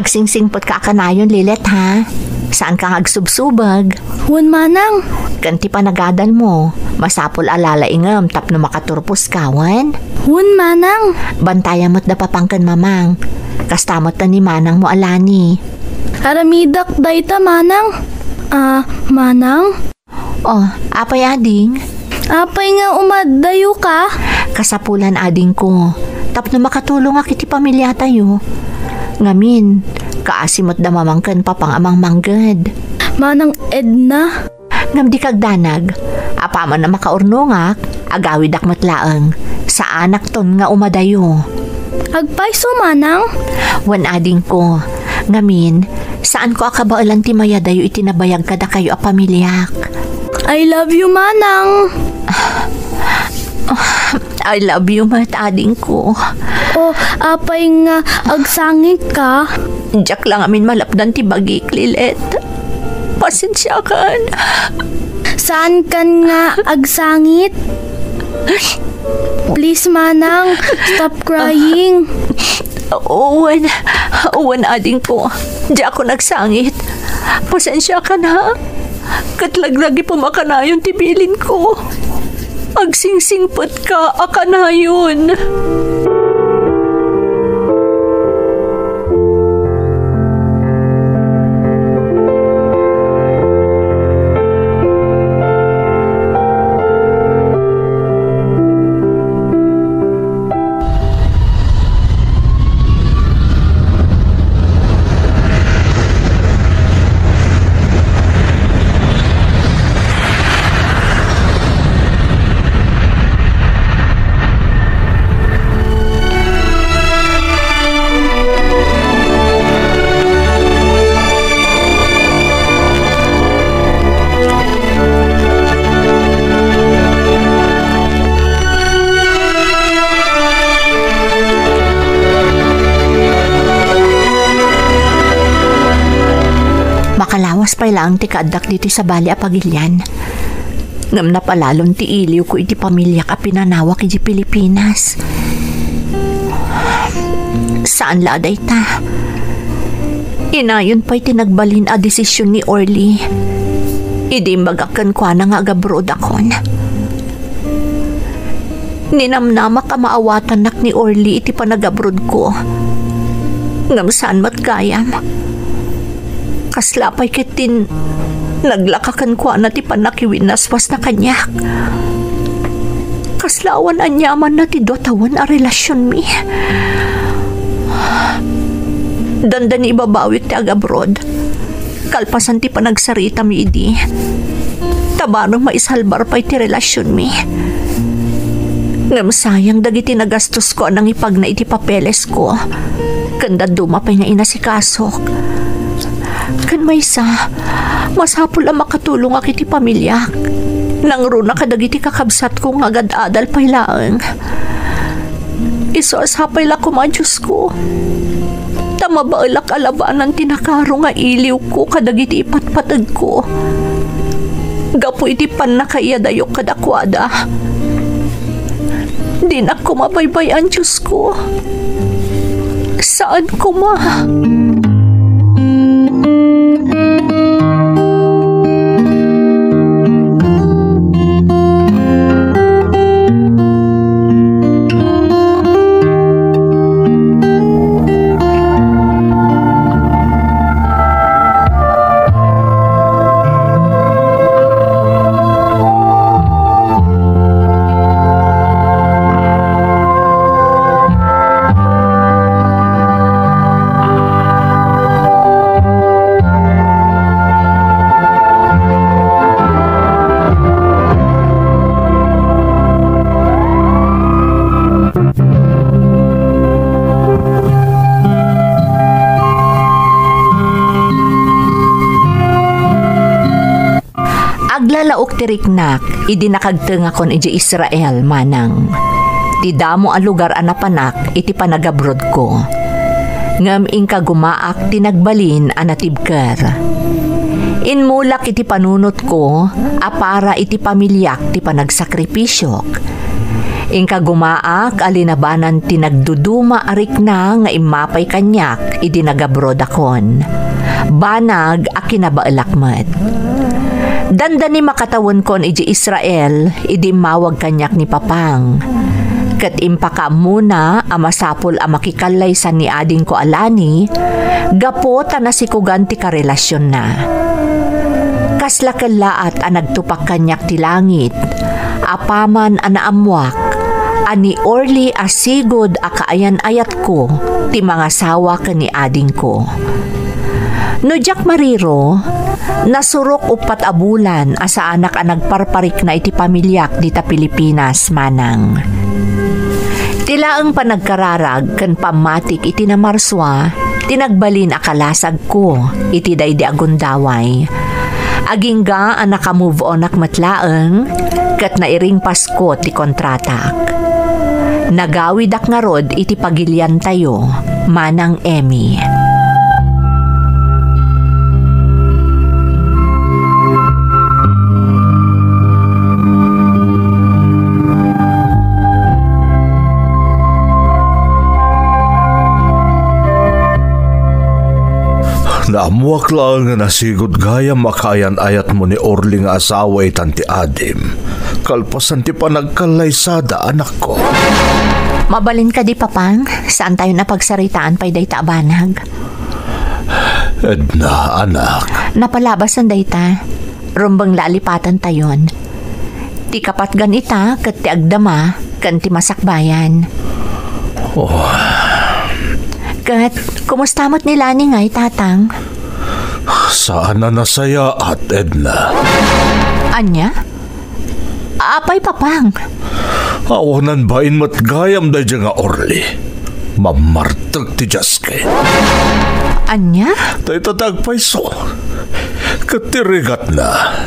Agsingsingpot ka kanayon, Lilet, ha? Saan kang agsubsubag? Hun manang. Kanti pa nagadal mo. Masapol alala ingam tapno makaturpos kawan. Hun manang. Bantayan mo't dapapangkan mamang. Kastamot na ni manang mo alani. Aramidak dayta manang. Manang? Oh, apay ading? Apay nga umaddayo ka? Kasapulan ading ko. Tapno makatulong akiti pamilya tayo. Ngamin, kaasimot da mamangkan papang amang manggad. Manang Edna? Ngam di kagdanag, apaman na makaurnongak, agawid ak matlaang, sa anak ton nga umadayo. Agpaiso manang? Wan ading ko, ngamin, saan ko akabaulan ti mayadayo itinabayag kada kayo a pamilyak. I love you manang. I love you mat ading ko. Oh, apay nga agsangit ka? Diyak lang amin malapdan ti bagik, Lilet. Pasensya kan. Saan kan nga agsangit? Please manang, stop crying. Uwan ading ko. Diyak ako nagsangit. Pasensya ka na. Katlaglagi pumakanayon ti bilin ko. Agsingsingpot ka, akanayon. Makalawas pa lang ti kaadak dito sa bali a pagilyan. Ngam na palalon ti iliw ko iti pamilya ka pinanawak iti Pilipinas. Saan laday ta? Inayon pa'y tinagbalin a desisyon ni Orly. Idi magakan kwa na nga agabroad akon. Ninamnama ka maawatan nak ni Orly iti panagabroad ko. Ngam saan matgayam. Kaslapay kitin naglakakan kwa na ti panakiwinaswas na kanyak. Kaslawan anyaman na ti dotawan a relasyon mi. Dandan ibabawik ti agabroad. Kalpasan ti panagsarita mi idi. Tabarang maisalbar pa'y ti relasyon mi. Ngam sayang dagiti nagastos ko anang ipag na iti papeles ko. Kanda dumapay na inasikasok. Kan maysa, masapul ang makatulong ak iti pamilyak. Nangro na kadagiti kakabsat ko nga agad-adal pay laeng. Isosapay la ko Diyos ko. Tamabailak alabanan tinakaro nga iliw ko kadagiti ipatpatag ko. Gapo iti pan na kaiyadayok kadakwada. Di na ko mabaybayan Diyos ko. Saan ko ma? Aglalaok tiriknak, idi nakagtenga kon iji Israel manang. Ti damo a lugar anapanak iti panagabrod ko. Ngam ingka gumaak tinagbalin anatibker. Inmulak iti panunot ko, apara iti pamilyak ti panagsakripisyok. Ingka gumaak alinabanan tinagduduma arik na nga imapay kanyak idi nagabrodakon. Banag a kinabaelakmet. Danda ni makatawon kon iji Israel idi mawag kanyak ni Papang. Ket impaka muna amasapol a makikalay sa ni ading ko alani gapo ta nasikugan ti karelasyon na. Kaslakalaat a nagtupak kanyak ti langit apaman a naamwak ani Orly asigod a kaayan-ayat ko ti mga sawa ken ni ading ko. No Jack Mariro, nasurok upat a bulan asa anak a nagparparik na iti pamilyak dita Pilipinas manang. Tilaang panagkararag ken pamatik iti namarswa, tinagbalin a kalasag ko iti daydi agundaway. Agingga a naka-move on ak matlaeng ket nairing Pasko ti kontratak. Nagawid ak nga rod iti pagilyan tayo, manang Emmy. Naamuak lang nga nasigod gaya makayan-ayat mo ni Orly nga asawa itan ti Adim. Kalpasan ti panagkalaysada anak ko. Mabalin ka di Papang, saan tayo napagsaritaan pa'y dayta abanag? Edna, anak. Napalabasan dayta, rumbang lalipatan tayon. Ti kapat ganita, kat ti agdama, kan ti masakbayan. Oh. Kat, kumusta mo't nila ni ngay, tatang? Saan na nasaya at Edna? Anya? Apay Papang. Awanan bain mat gayam da nga Orly. Mamartag ti Jaske. Anya? Tay tatagpay so. Katirigat na.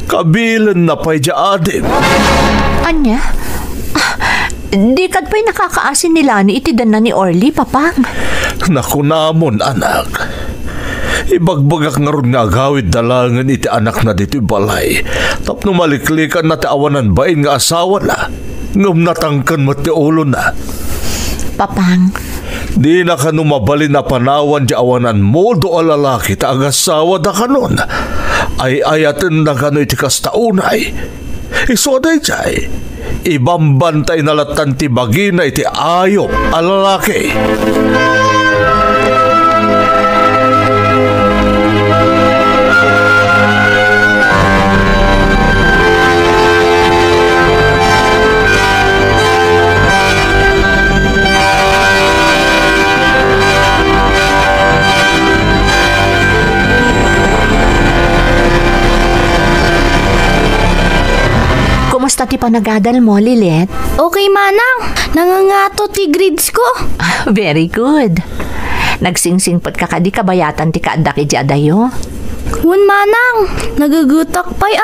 Kabilan na pa'y Adim. Anya? Di kad pa'y nakakaasin nila ni itidan na ni Orly, Papang. Naku namon, anak. Ibagbagak nga ron nga agawid dalangan iti anak na dito balay. Tapno maliklikan na ti awanan bain nga asawa na. Ngam natangkan mo ti ulo na. Papang. Di na ka numabalin na panawan di awanan mo do alalaki ta agasawa da kanon. Ay ayatin na kano iti kastaunay. Isoday jay. Ibambantay na latan ti bagina iti ayop alalaki. Kumusta ti panagadal mo, Lilet? Okay, Manang. Nangangato ti grades ko. Very good. Nagsingsingpot ka kadi kabayatan ti kaadak iti adayo? Hun, Manang. Nagagutak pa'y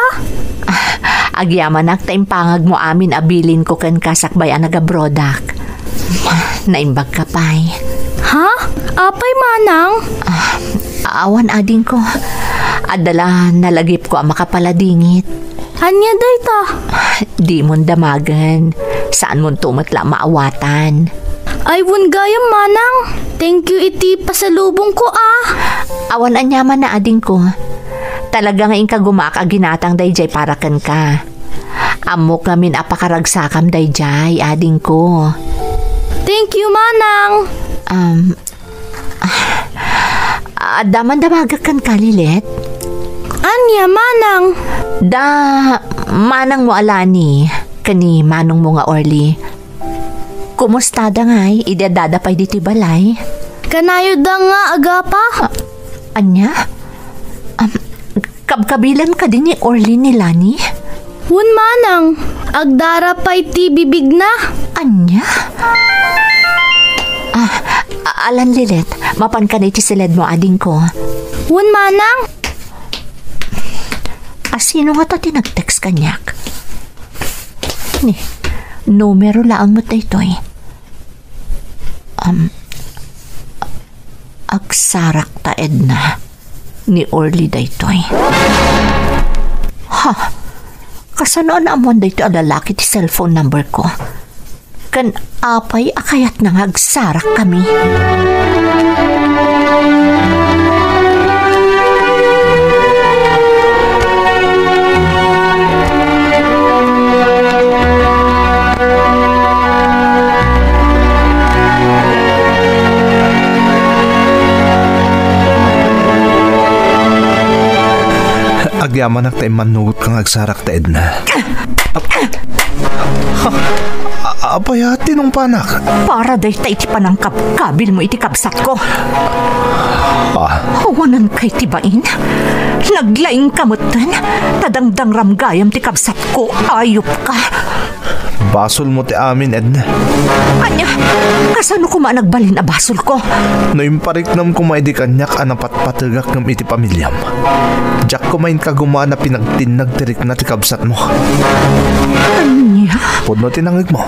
Agyaman ak taimpangag mo amin abilin ko ken kasakbay ang nagabrodak. Naimbag ka pa'y. Ha? Apay, Manang? Awan ading ko. Adala nalagip ko ang makapaladingit. Anya dayta? Di mon damagan. Saan mon tumatla maawatan? Ay, wun gayam, Manang. Thank you iti pasalubong ko, Awan anyaman na ading ko. Talaga nga ka gumak ginatang dayjay para kan ka. Amok ngamin apakaragsakam dayjay, ading ko. Thank you, Manang. Daman damaga kan ka, Lilet? Anya, Manang? Da, manang mo alani, kani manong mo nga Orly. Kumusta da ngay, idadada pa'y dito balay? Kanayo da nga, agapa. Anya? Kabkabilan ka din ni Orly ni Lani? Hun, Manang. Agdara pa'y ti bibig na. Anya? Alan Lilet, mapan ka na iti silid mo ading ko. Hun, Manang. Sino nga ta tinag-text kanyak? Ni, numero laang mo daytoy. Agsarak ta Edna ni Orly daytoy. Ha? Kasano na amon dayto ang lalaki ti cellphone number ko? Kan apay akayat nang agsarak kami. Agyaman tayo manugot kang agsarak ta Edna. Apay ati nung panak. Para day ta iti panangkap kabil mo iti kabsat ko. Ah, Wanan kay tibain. Naglaing kamutan. Tadangdang ramgayam ti kabsat ko. Ayop ka. basol mo ti amin Edna. Anya, kasano ko managbalin a basol ko? No impariknam ko maidi kanyak anapat patagak ng iti pamilyam. Diyak ko main kagumana pinagtinag tirik na ti kabsat mo. Anya? Pudno tinangig mo.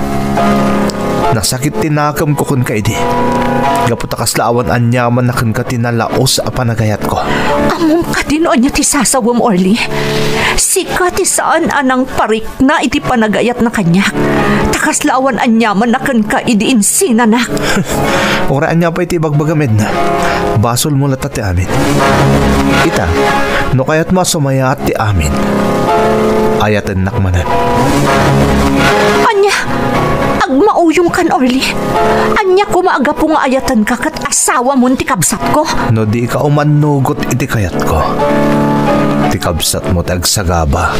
Nasakit tinakam ko kun kaidi. Gaputakas laawan anyaman na kun ka tinalaos a panagayat ko. Among katino niya ti sasawam Orly. Sika ti saan anang parik na iti panagayat na kanyak. Takas laawan anyaman na kun ka idi insinanak. Oraan niya pa iti bagbagamid na. Basol mo latat ti amin. Ita, no kayat mo sumayat ti amin. Ayatan nakmanan. Anya, agmauyong kan Orly. Anya ko maaga po nga ayatan ka kat asawa mo ti kabsat ko. No di ka umanugot iti kayat ko. Ti kabsat mo tagsagaba.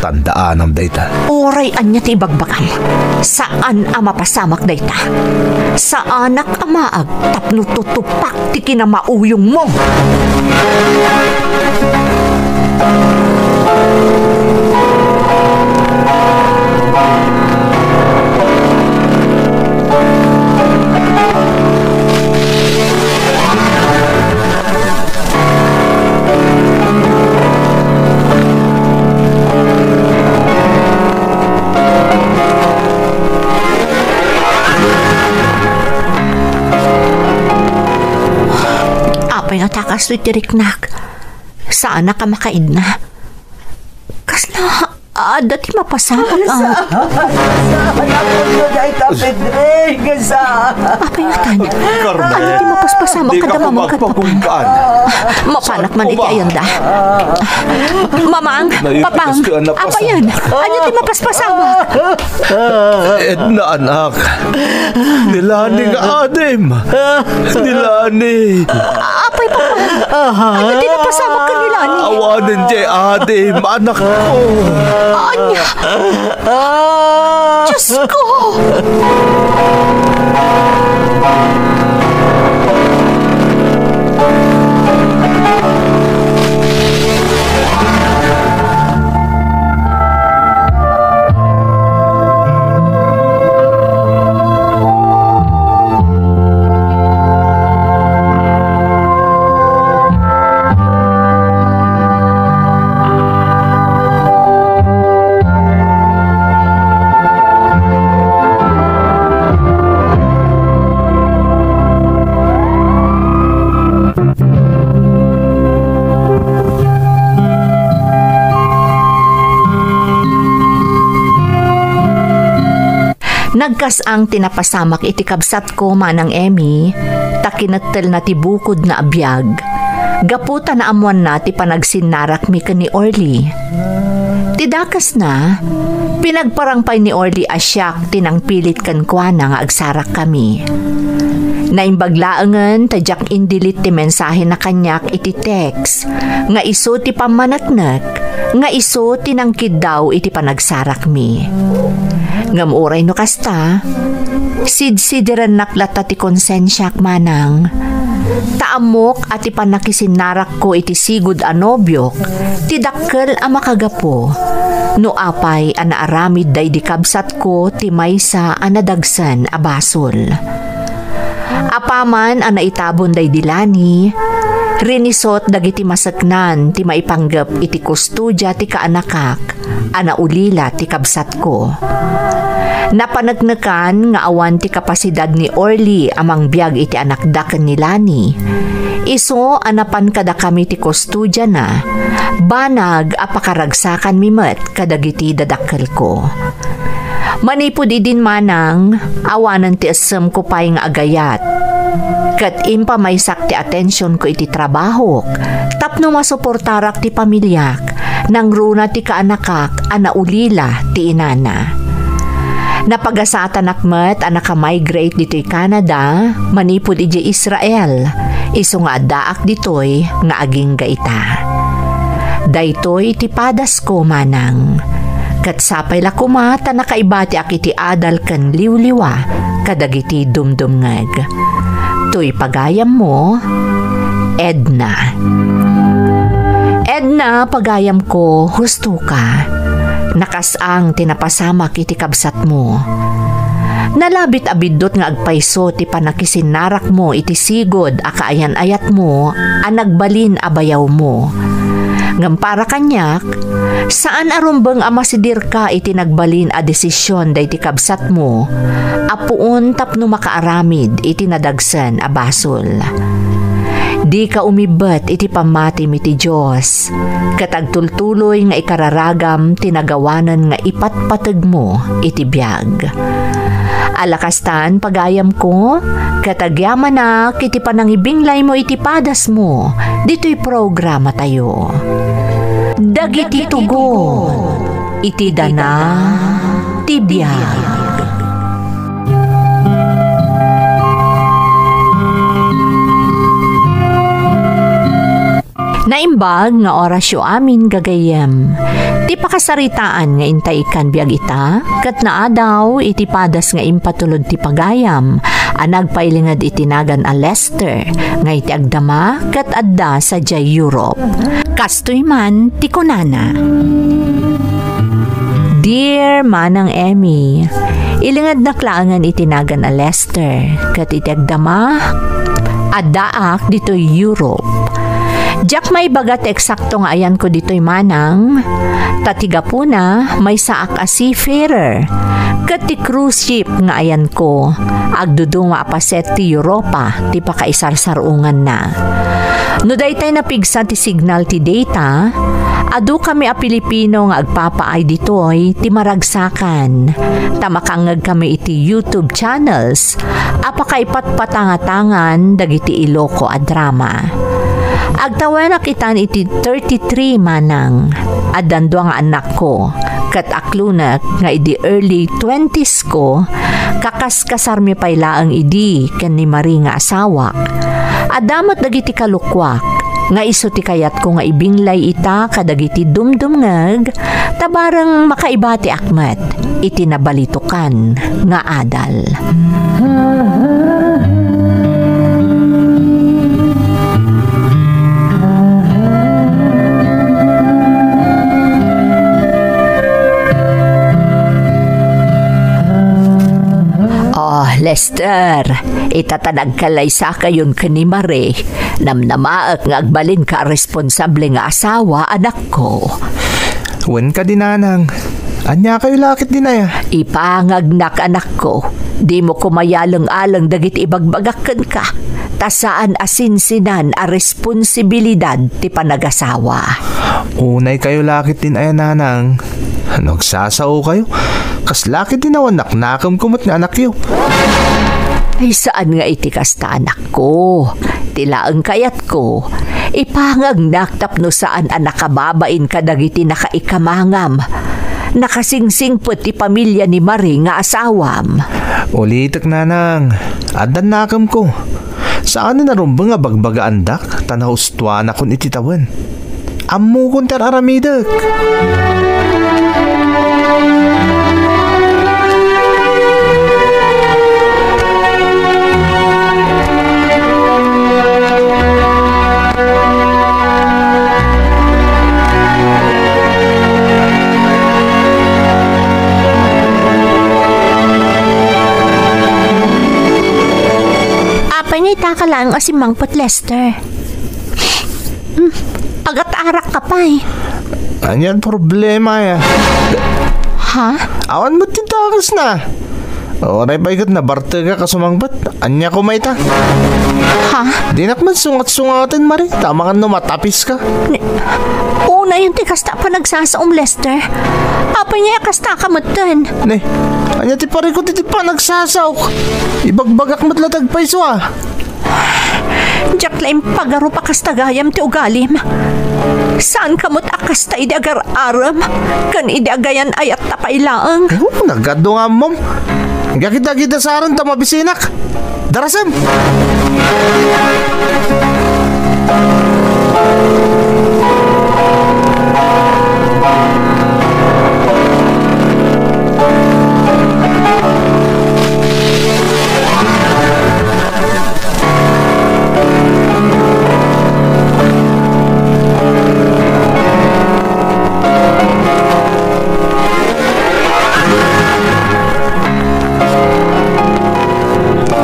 Tandaan ang dayta. Oray anya ti ibagbakam. Saan ama pasamak dayta? Sa anak amaag tapno tutupak ti kinamauyong mo. Apay nga takas ito tiriknak. Saan na ka makain na? Kasla, dati mapasamak ang... Apay nga tanya. Dati mapaspasamak ka na mamang katpapan. Mapanak man iti ayanda. Mamang, papang, apa yan? Anya ti mapaspasamak? Edna anak. Nilani nga adem. Nilani. Apay papang. Anya ti napasamak ka nila ni? Awanin di adem. Anak ko. Anya. Diyos ko. Nagkas ang tinapasamak iti kabsat ko manang Emmy, takinatel na ti bukod na abiyag. Gaputa na amuan na ti panagsinarak mi ka ni Orly. Tidakas na, pinagparangpay ni Orly asyak tinangpilit kan kwa na nga agsarak kami. Naimbaglaangan tadyak indilit ti mensahe na kanyak iti text, nga iso ti pamanatnak, nga iso tinangkid daw iti panagsarak mi. Ngamuray no kasta, sidsidiran naklata ti konsensyak manang. Taamok at ipanakisinarak ko iti sigud a nobyok, ti dakkel a makagapo. No apay a naaramid day di kabsat ko ti maysa a nadagsan a basol. Apaman a naitabon day dilani, rinisot dagiti masaknan ti maipanggap iti kustudya ti kaanakak, ana ulila ti kabsat ko. Napanagnakan nga awan ti kapasidad ni Orly amang biyag iti anakdaken ni Lani. Iso anapan kada kami ti kustudya na, banag apakaragsakan mimet kadagiti dadakkel ko. Manipod idin manang, awanan ti asem ko pa'y nga agayat. Kat impa may sakti atensyon ko iti trabaho. Tapno masuportarak ti pamilyak, nang runa ti kaanakak, anaulila ti inana. Napagasatan akmet anak migrate dito'y Canada, manipod iti Israel. Iso nga daak dito'y nga aging gaita. Daytoy iti padas ko manang. Kat sapay la kumata nakaibati ak iti adal kan liwliwa kadagiti dumdumngag. To'y pagayam mo, Edna. Edna, pagayam ko, husto ka. Nakasang tinapasamak iti kabsat mo. Nalabit abidot nga agpayso ti panakisinarak mo iti sigod akaayan-ayat mo anagbalin abayaw mo. Ngam para kanyak, saan arumbang amasidir ka iti nagbalin a desisyon da iti kabsat mo, apuon tapno makaaramid iti nadagsan a basol. Di ka umibet iti pamatim iti Diyos, katagtultuloy nga ikararagam tinagawanan nga ipatpatag mo iti biyag. Alakastan pagayam ko, katagyaman na kiti panangibinglay mo iti padas mo, dito'y programa tayo. Dagiti tugon, iti dana, tibiyag. Naimbag nga orasyo amin gagayem. Ti pakasaritaan nga intay kan biag ita, kat naa daw iti padas nga impatulod ti pagayam, anagpailingad itinagan a Lester, nga iti agdama kat adda sa jay Europe. Kastoy man ti kunana. Dear Manang Emmy, ilingad na klaangan itinagan a Lester, kat iti agdama addaak dito Europe. Jack may bagat eksakto nga ayan ko dito'y manang, tatiga po na may saak a seafarer, kati cruise ship nga ayan ko, agdudo nga apaset ti Europa, ti pakaisarsarungan na. No daytay napigsa ti signal ti data, adu kami a Pilipino nga agpapaay dito'y ti maragsakan, tamakangag kami iti YouTube channels, apakaipatpatangatangan dagiti Iloco a drama. Agtawan na kitan iti 33 manang, adando nga anak ko, kat aklunak nga iti early 20s ko, kakaskasar mi paylaang idi ken ni Marie nga asawa. Adamot dagiti kalukwak, nga iso ti kayat ko nga ibinglay ita kadagiti dumdumngag, tabarang makaibati akmet, iti nabalitukan nga adal. Lester, itatanag kalay sa kayon kani Mare, namnamaak nga agbalin ka responsable nga asawa anak ko. Wen ka dinanang, anya kayo lakit din ay. Ipangagnak anak ko, di mo kumayalang-alang dagit ibagbagakan ka, tasaan asinsinan a responsibilidad ti panagasawa. Unay kayo lakit din ay nanang, nagsasao kayo. Kas lakit din awan naknakam kumot nga anak yo. Ay saan nga iti kasta anak ko? Tilaang kayat ko. Ipangagnak tapno saan anak kababain ka dagiti nakaikamangam. Nakasingsing put ti pamilya ni Marie nga asawam. Ulitak nanang, adan nakam ko. Saan na narumbang nga bagbaga andak, tanahustuan na kun ititawan. Ammo kun tar aramidak. Pangita ka lang o si Mangpot Lester. Agat-arak ka pa eh. Anyan problema ya. Ha? Awan mo titakas na. Oray ba ikat na barte ka kasumangbat? Anya ko may ta? Ha? Di nakman sungat-sungatan Mari. Tama ka no matapis ka. Una yung tikasta pa nagsasaom Lester. Apa niya kasta ka mutan? Ne, Anya ti pare ko ti pa nagsasaw. Ibagbagak matlatag pa iso ah. Diyak laing pagaro pa kastagayam ti ugalim. Saan kamot akas ta idagar aram? Kan idagayan ayat tapailaang. Nagado nga mom. Nga kita saran ta mabisinak. Darasam.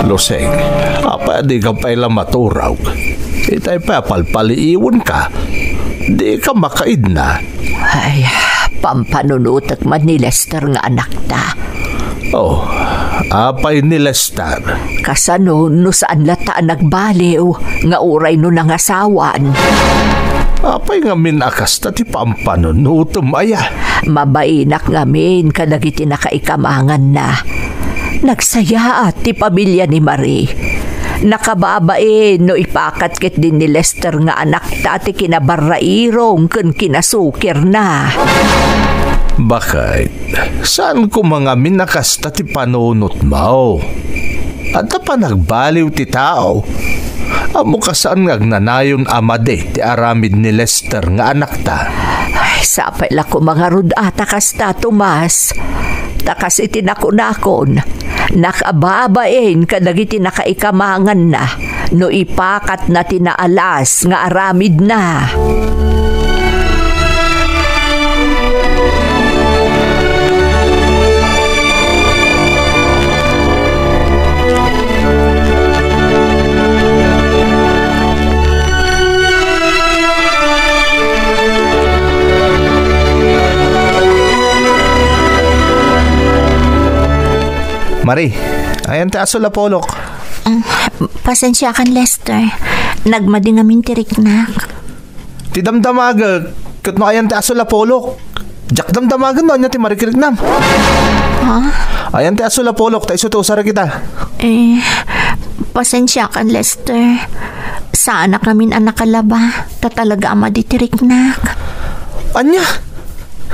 Loseng, apa di ka paila maturaw? Itay pa palpaliiwan ka. Di ka makaid na. Ay, pampanunutak man ni Lester nga anak ta. Oh, apay ni Lester? Kasano no saan lataan nagbaliw nga uray no nangasawan. Apay nga minakas ta ti pampanunutom aya. Mabainak ngamin kadagiti nakaikamangan na. Nagsaya at ti pamilya ni Marie. Nakababae no ipakat kit din ni Lester nga anak ta ti kinabarairong kun kinasukir na. Bakit? Saan ko mga minakas ta ti panunot mo? At pa nagbaliw ti tao. Amo ka saan ngagnanayon amade ti aramid ni Lester nga anak ta? Ay, sapay la ko mga rudata kasta Tomas. Takas itinakon-akon. Nakababain kadagiti nakaikamangan na no ipakat na tinaalas nga aramid na. Marie, ayan ti aso lapolok. Pasensya kan Lester. Nagmading amin tiriknak. Ti damdamaga, kat no ayan ti aso lapolok. Jak damdamagan no, anya ti marikiriknam. Ha? Ayan ti aso lapolok, ta iso ti usara kita. Pasensya kan Lester. Sa anak namin anak kalaba, ta talaga ama di tiriknak. Anya?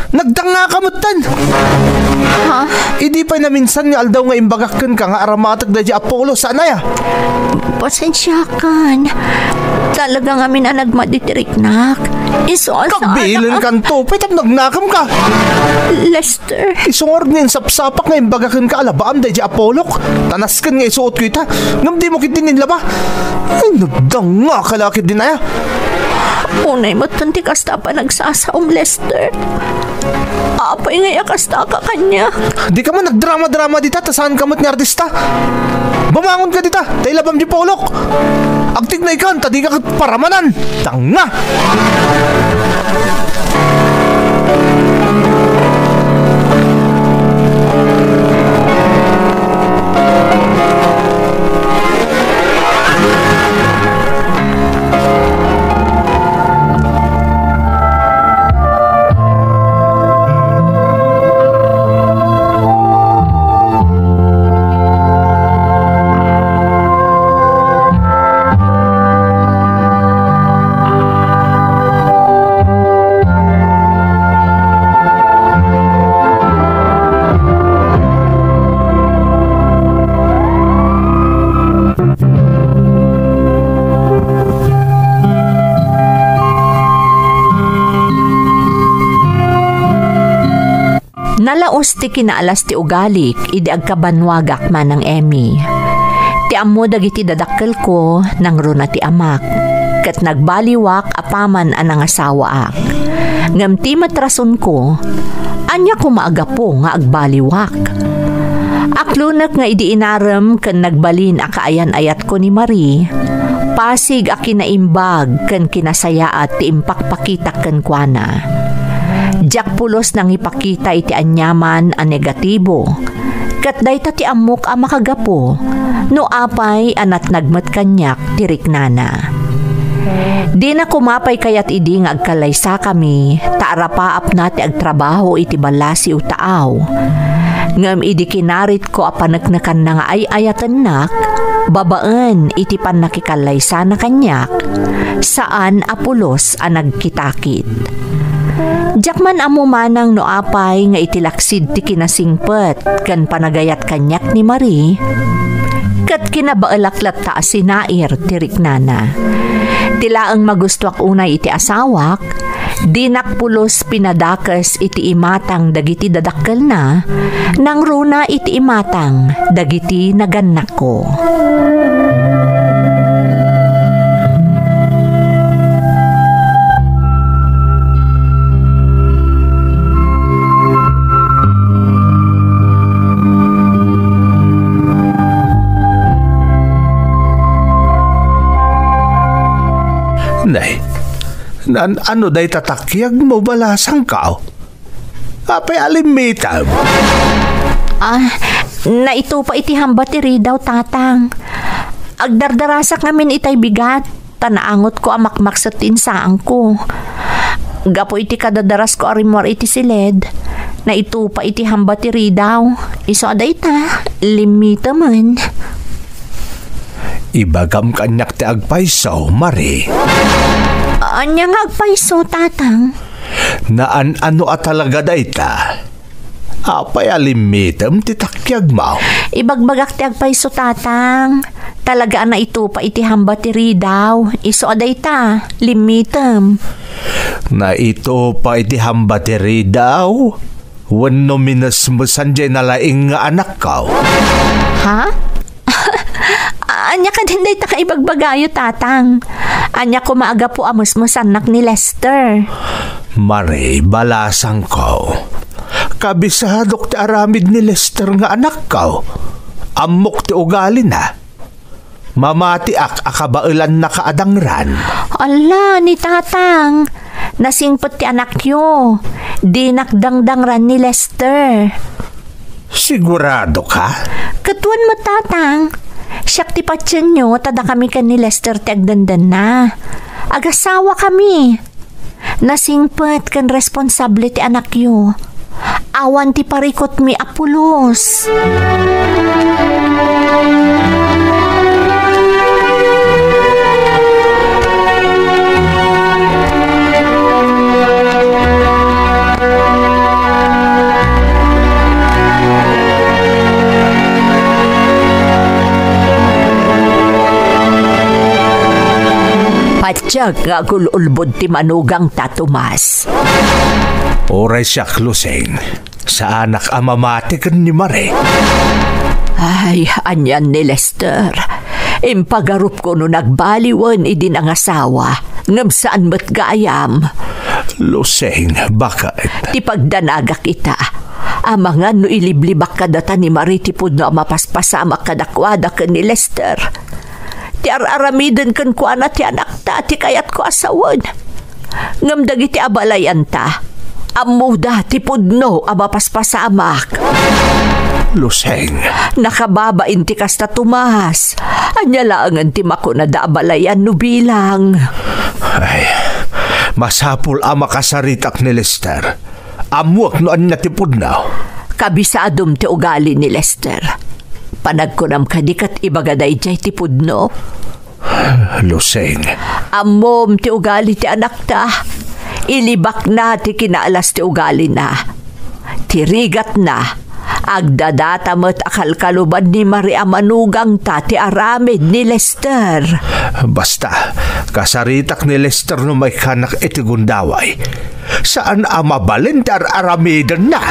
Nagdanga kamutan. Ha? Idi pa na minsan nga aldaw nga imbagakan ka nga aramatag da di Apollo. Sana ya? Pasensya kan. Talaga nga minanag maditiriknak. Kagbilan kan to. Pwetap nagnakam ka. Lester. Isungor nga sapsapak nga imbagakan ka alabaam da di Apollo. Tanaskan nga isuot ko ita. Ngam di mo kitinin laba. Ay, nagdanga kalakit din na ya. Unay mo tanti kasta pa nagsasaom, Lester. Apay nga kasta ka kanya. Di ka man nagdrama-drama dita, tasahan ka mo't nga artista. Bumangon ka dita, tayo labam di polok. Agtig na ikan, tadi ka paramanan. Tanga! Nalaos ti kinaalas ti ugalik, idi agkabanwagak man ng Emmy. Ti ammo dagiti dadakkel ko nang runa ti amak, kat nagbaliwak apaman anang asawa ak. Ngam ti matrason ko, anya ko maagapo nga agbaliwak. Aklunak nga idi inaram kan nagbalin akaayan ayat ko ni Marie, pasig akinaimbag kan kinasayaat ti impakpakitak kan kuana. Jak pulos nang ipakita iti anyaman a negatibo. Kat dayta ti amok a makagapo, no apay anat nagmat kanyak tiriknana. Di na kumapay kayat idi nga agkalaysa kami, taarapaap na ti agtrabaho iti balasi utaaw. Ngam idi kinarit ko apanagnakan na nga ay ayatan nak, babaan iti pan nakikalay sana kanyak, saan apulos ang nagkitakit. Jakman amo manang no apay nga itilaksid ti kinasingpet kan panagayat kanyak ni Marie, kat kinabaalaklat ta sinair tirik nana. Tila ang magustuak unay iti asawak, dinakpulos pinadakas iti imatang dagiti dadakkel na, nang runa iti imatang dagiti naganak ko. Nay, ano day tatakyag mo balasang kao? Apay alimitab. Na ito pa iti hambatiri daw tatang. Agdardarasak namin itay bigat, tanaangot ko amakmak sa tinsaang ko. Gapo iti kadadaras ko arimwar iti silid, na ito pa iti hambatiri daw. Iso aday ta, limita man. Ibagam kanyak ti agpayso, Marie. Anya nga agpayso, tatang? Naan ano at talaga day ta? Apay alimitam ti takyag mo. Ibagbagak ti agpayso, tatang. Talaga na ito pa iti hambatiri daw. Iso aday ta, limitam. Na ito pa iti hambatiri daw? Wano minas mo sanjay nalaing nga anak ka? Ha? Anya ka din day ta kaibagbagayo, tatang. Anya ko maaga po amos mo sanak ni Lester. Marie, balasang ko. Kabisadok ti aramid ni Lester nga anak ka. Amok ti ugali na. Mamati akabailan na kaadangran. Ala, ni tatang. Nasingpot ti anak yo. Di nakdangdangran ni Lester. Sigurado ka? Katuan mo, tatang. Siyak ti patsyan nyo, tada kami kan ni Lester ti agdandan na. Agasawa kami. Nasingpet kan responsable ti anak yo. Awan ti parikot mi apulos. Patsyak nga gululbod ti manugang tatumas. Oray siya kluseng. Sa anak amamati kan ni Marie. Ay, anyan ni Lester. Impagarup ko no nagbaliwan idin ang asawa. Ngam saan mo't gayam. Luseng, bakit? Ti pagdanaga kita. Amangan no iliblibak kadata ni Marie tipod no mapaspasama kadakwada kan ni Lester. Ti ar-aramiden kan ko ana ti anak ta ti kayat ko asawan. Ngam dagiti abalayan ta. Amuda ti pudno abapaspasamak. Luseng. Nakababa inti kasta tumas. Anya laangan ti mako na daabalayan no bilang. Ay, masapul ama kasaritak ni Lester. Amuak no anya ti pudno. Kabisadom ti ugali ni Lester. Panagkunam kadikat ibagaday jay ti pudno. Luseng. Amom ti ugali ti anak ta. Ilibak na ti kinaalas ti ugali na. Tirigat na. Agdadata mo't akalkaluban ni Maria manugang ta ti aramid ni Lester. Basta, kasaritak ni Lester no may kanak iti gundaway. Saan amabalin ti aramidan na?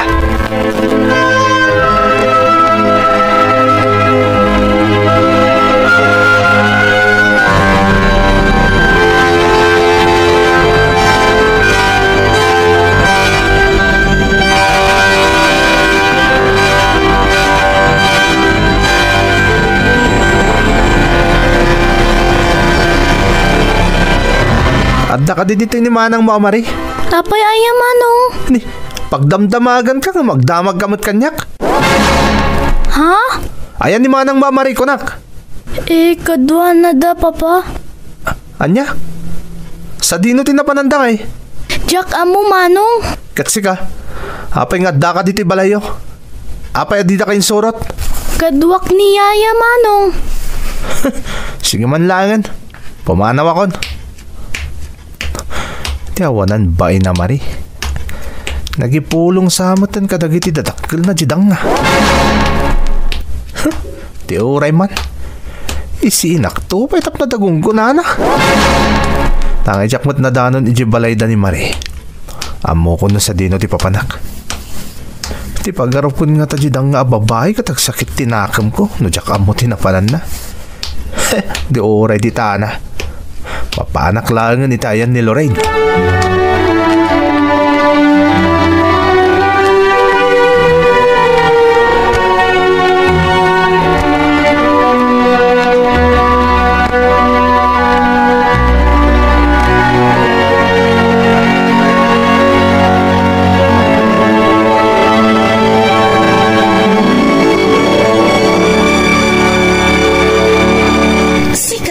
Adda ka din dito ni Manang mo, Marie. Apay aya, Manong. Ni, pagdamdamagan ka nga, magdamag kamot kanyak. Ha? Ayan ni Manang mo, Marie, kunak. Kadwa na da, Papa. Anya? Sa dino tinapanandang eh. Jack, amo, Manong. Katsi ka, apay nga da ka dito balayo. Apay di na kayong surot? Kadwak ni Yaya Manong. Sige man langan. Pumanaw akon. Tiyawanan ba na Mari? Nagipulong sa amatan kadagiti dadakkel na jidang nga. Ti oray man. Isinak to pay tap na dagong kunana. Tangay jakmat na danon iji balay da ni Mari. Amo ko na sa dino ti papanak. Ti pagarap ko nga ta jidang nga babae katag sakit tinakam ko no jak amo tinapanan na. Di oray di tana. Papanak lang ni tayan ni Lorraine.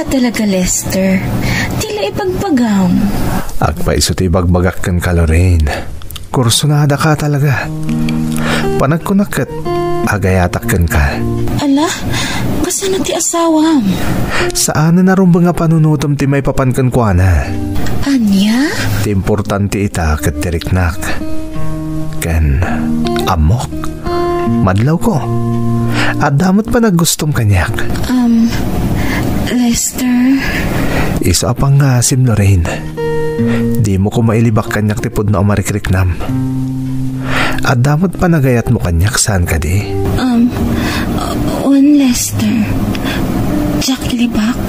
Talaga, Lester. Tila ipagpagam. Agpaiso ti bagbagak kan ka, Lorraine. Kursunada ka talaga. Panagkunakat, agayatak kan ka. Ala, basta na ti asawam. Saan na naroon ba nga panunutom ti may papankan ko na? Anya? Ti importante ita kat tiriknak. Kan amok. Madlaw ko. At damot pa naggustom kanyak. Lester? Isa pang ngasim, Lorraine. Di mo ko mailibak kanyak tipod na umarikrik-nam. At damot pa nagayat mo kanyak saan ka di? Lester. Jack ilibak?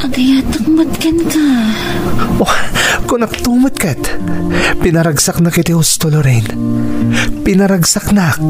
Agayatak matkan ka. Oh, kung naktumot kat. Pinaragsak na kiti husto, Lorraine. Pinaragsak nak.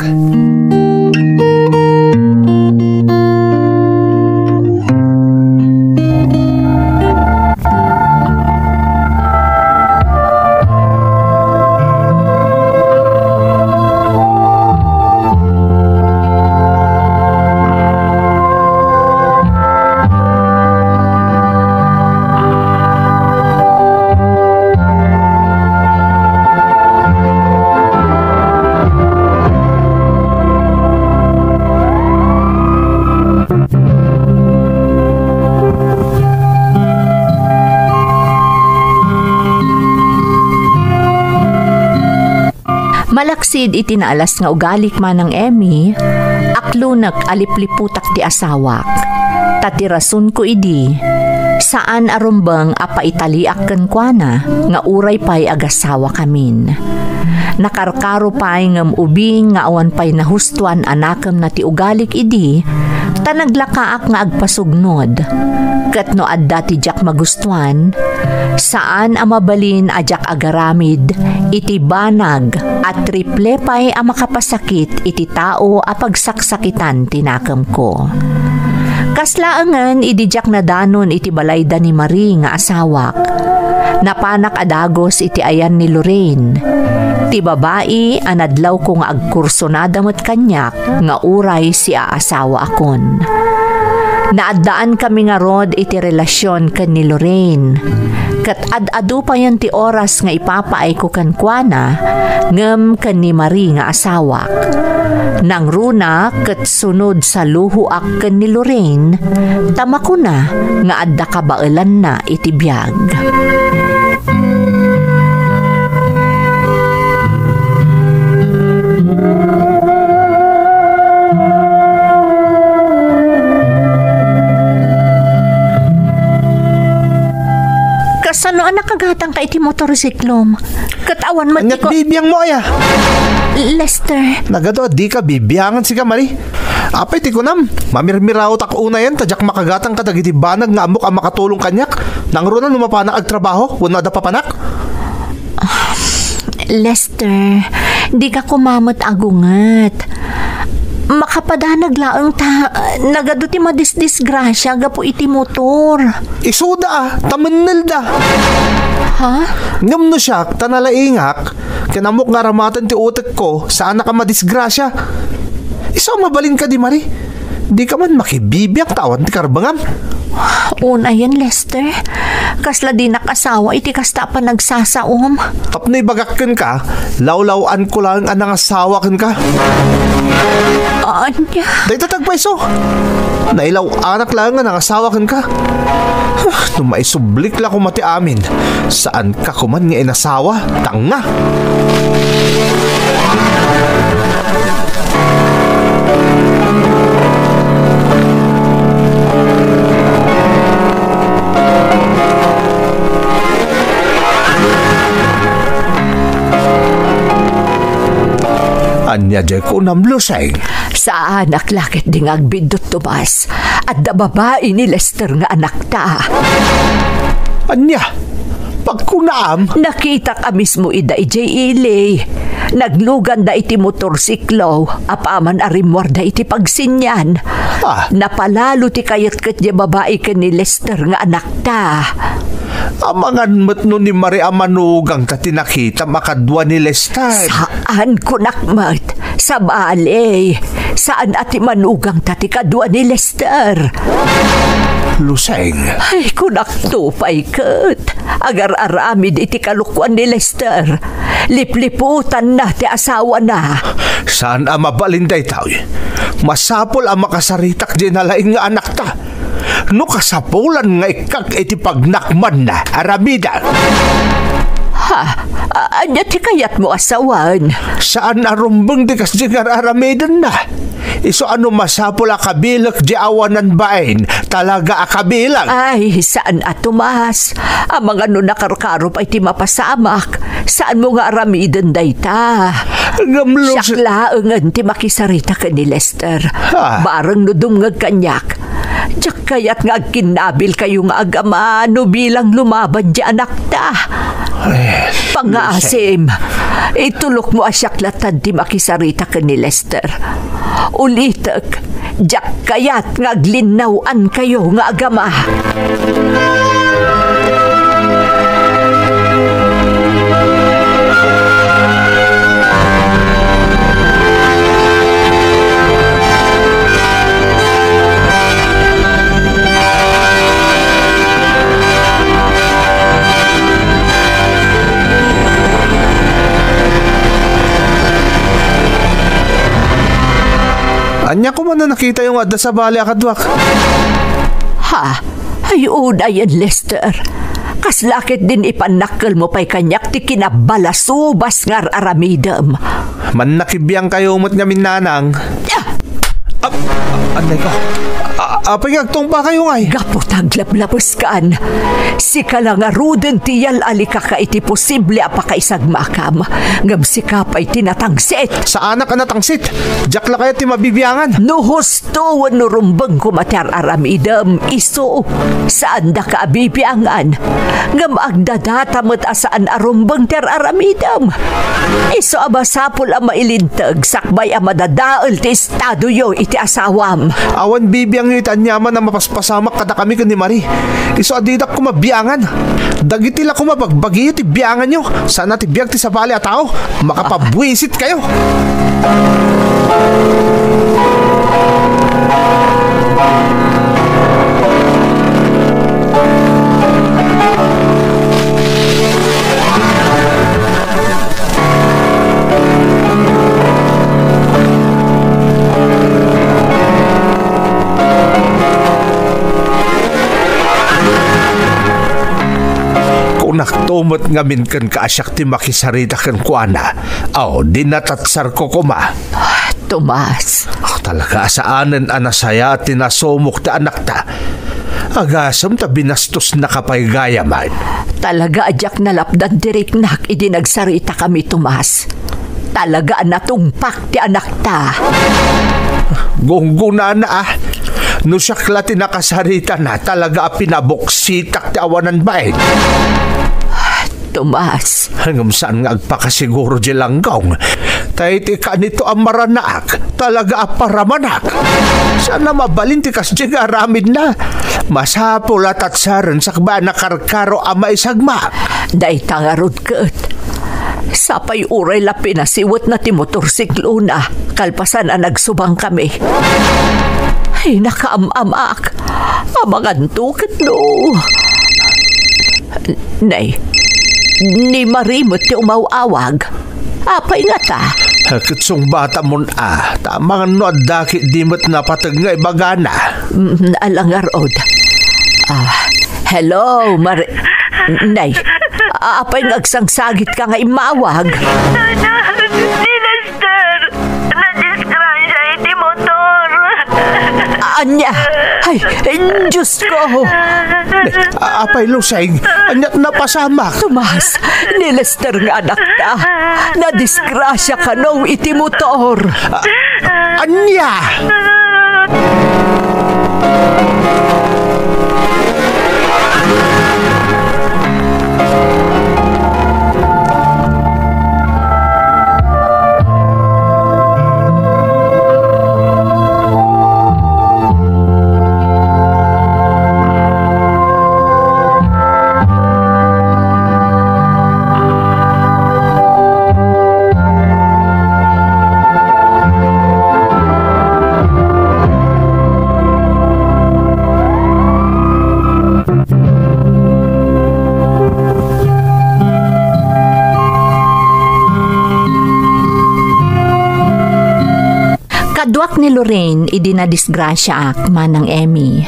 Malaksid itinaalas nga ugalik man ng Emmy, aklunak alipliputak ti asawak. Tatirasun ko idi, saan arumbang apa italiak ken kuana, nga uray pay agasawa kamin. Nakarkaro pay ngam ubing nga awan pay nahustuan anakam na ti ugalik idi, tanaglakaak nga agpasugnod. Kat no adda ti jak magustuan, saan amabalin ajak agaramid, iti banag at triple pay ang makapasakit iti tao a pagsaksakitan tinakam ko. Kaslaangan idijak na danon iti balayda ni Marie nga asawak. Napanak adagos iti ayan ni Lorraine. Ti babae anadlaw ko nga agkursonada mo't kanyak nga uray si aasawa akon. Naadaan kami nga rod iti relasyon kan ni Lorraine. Kat ad-adu pa yan ti oras nga ipapaay ko kan kuana ngem kan ni Marie nga asawak. Nang runa kat sunod sa luhuak kan ni Lorraine, tama ko na nga adda kabailan na iti biyag. Kasano anak kagatang ka iti motorsiklom? Katawan mo Anyat ko... bibiyang mo aya. Lester. Nagado, di ka bibiyangan si Kamari. Apay ti kunam, mamirmiraot ako una yan, tadyak makagatang ka dagiti banag nga amok ang makatulong kanyak. Nang runan lumapanak agtrabaho, wala da papanak. Lester, di ka kumamot agungat. Makapadanag laang ta, nagado ti madisdisgrasya gapo iti motor. Isuda tamanil da. Ha? Ngam no siya, tanalaingak, kinamok nga ramatan ti utek ko, saan ka madisgrasya. Isa mabalin ka di Mari, di ka man makibibiyak tawan ti karbangam. Una yan, Lester. Kasla di nakasawa, iti kasta pa nagsasaom. Tapnoy bagakken ka, lawlawan ko lang ang nangasawa ken ka. Anya? Day tatagpaiso. Nailaw anak lang nga nangasawa ken ka. Nung maisublik lang ko mati amin, saan ka kuman nga inasawa? Tanga! Anya jay ko namlusay. Sa anak lakit ding agbidot Tomas at da babae ni Lester nga anak ta. Anya, pagkunaam. Nakita ka mismo ida ijay ili. Naglugan da iti motorsiklo, apaman arimwar da iti pagsinyan. Napalalo ti kayat kat di babae ka ni Lester nga anak ta. Amangan mat no ni Maria Manugang ta tinakita makadwa ni Lester. Saan ko nakmat? Sa bale. Saan ati manugang ta ti kadwa ni Lester? Luseng. Ay, kunaktupay kat. Agar aramid iti kalukwan ni Lester. Lipliputan na ti asawa na. Saan ang mabalinday tao? Masapol ang makasaritak di nalaing nga anak ta. No kasapulan nga ikak iti pagnakman na aramida. Ha? Anya ti kayat mo asawan? Saan arumbang di kas di aramidan na? Iso ano masapul akabilak di awanan bain, talaga akabilang. Ay, saan atumas? Ang mga nakarkarop ay ti mapasamak. Saan mo nga aramidan dayta? Siyaklaangan ti makisarita ka ni Lester. Barang nudumngag kanyak. Diyak kayat nga kinabil kayo nga agama no bilang lumaban di anak ta. Pangasim, itulok mo asyaklatan ti makisarita ka ni Lester. Ulitek, diyak kayat nga aglinawan kayo nga agama. Anya ko man na nakita yung adda sa bali akadwak. Ha? Ayun ayan, Lester. Kaslakit din ipanakal mo pa'y kanyak ti kinabalasubas ngar aramidam. Man nakibiyang kayo umot nga minanang. Anday ka? Apay agtong pa kayo ngay? Gapot aglablabos kaan. Si kalangaruden tiyal alika ka iti posible apakaisag makam. Ngam si kapay tinatangsit. Sa anak ka natangsit? Diyak la kaya ti mabibiyangan? No husto wano rumbang kumatar aramidam. Iso, saan da ka abibiyangan? Ngam agdadatamat asaan arumbang ter aramidam. Iso abasapul ang mailintag sakbay ang madadaal ti estado yo iti asawam. Awan bibiyang ito anyaman na mapaspasamak kada kami ni Marie. Iso adidak ko mabiyangan. Dagitila ko mabagbagi ti biyangan nyo. Sana ti biyag ti sa bali at tao. Makapabwisit kayo. Naktumot ngamin kan kaasyak ti makisarita kan kuana. Di natatsar ko kuma. Tomas. Talaga asaanan anasaya at tinasumok ti anak ta. Agasam ta binastos na kapay gayaman. Talaga adyak nalapdan diriknak idi nagsarita kami, Tomas. Talaga natungpak ti anak ta. Gungguna na No sakla ti nakasarita na talaga pinaboksitak ti awanan bain. Tomas. Hanggang saan nga agpakasiguro di langgong. Tayo ti kanito ang maranaak. Talaga aparamanak. Sana mabalin ti kasdi nga aramid na. Masapul at atsaran sakba na karkaro ama isagma. Day tangarod kat. Sapay uray lapi na siwat na ti motorsiklo na. Kalpasan ang nagsubang kami. Ay, nakaamamak. Abangan tukat no. Nay, ni Marimot ti umawawag. Apay nga ta? Kitsong bata mo tamang no daki dimot na patag nga ibagana. Alangar od. Hello, Nay, apay ngagsangsagit ka nga imawag. Si Lester, na-disgrasya iti motor. Anya, ay, Diyos ko. Apay lusay, anyat napasamak. Tumas, ni Lester nga anak ta. Na-disgrasya ka no iti motor. Anya! Kadwak ni Lorraine idinadisgrasya ak manang Emmy.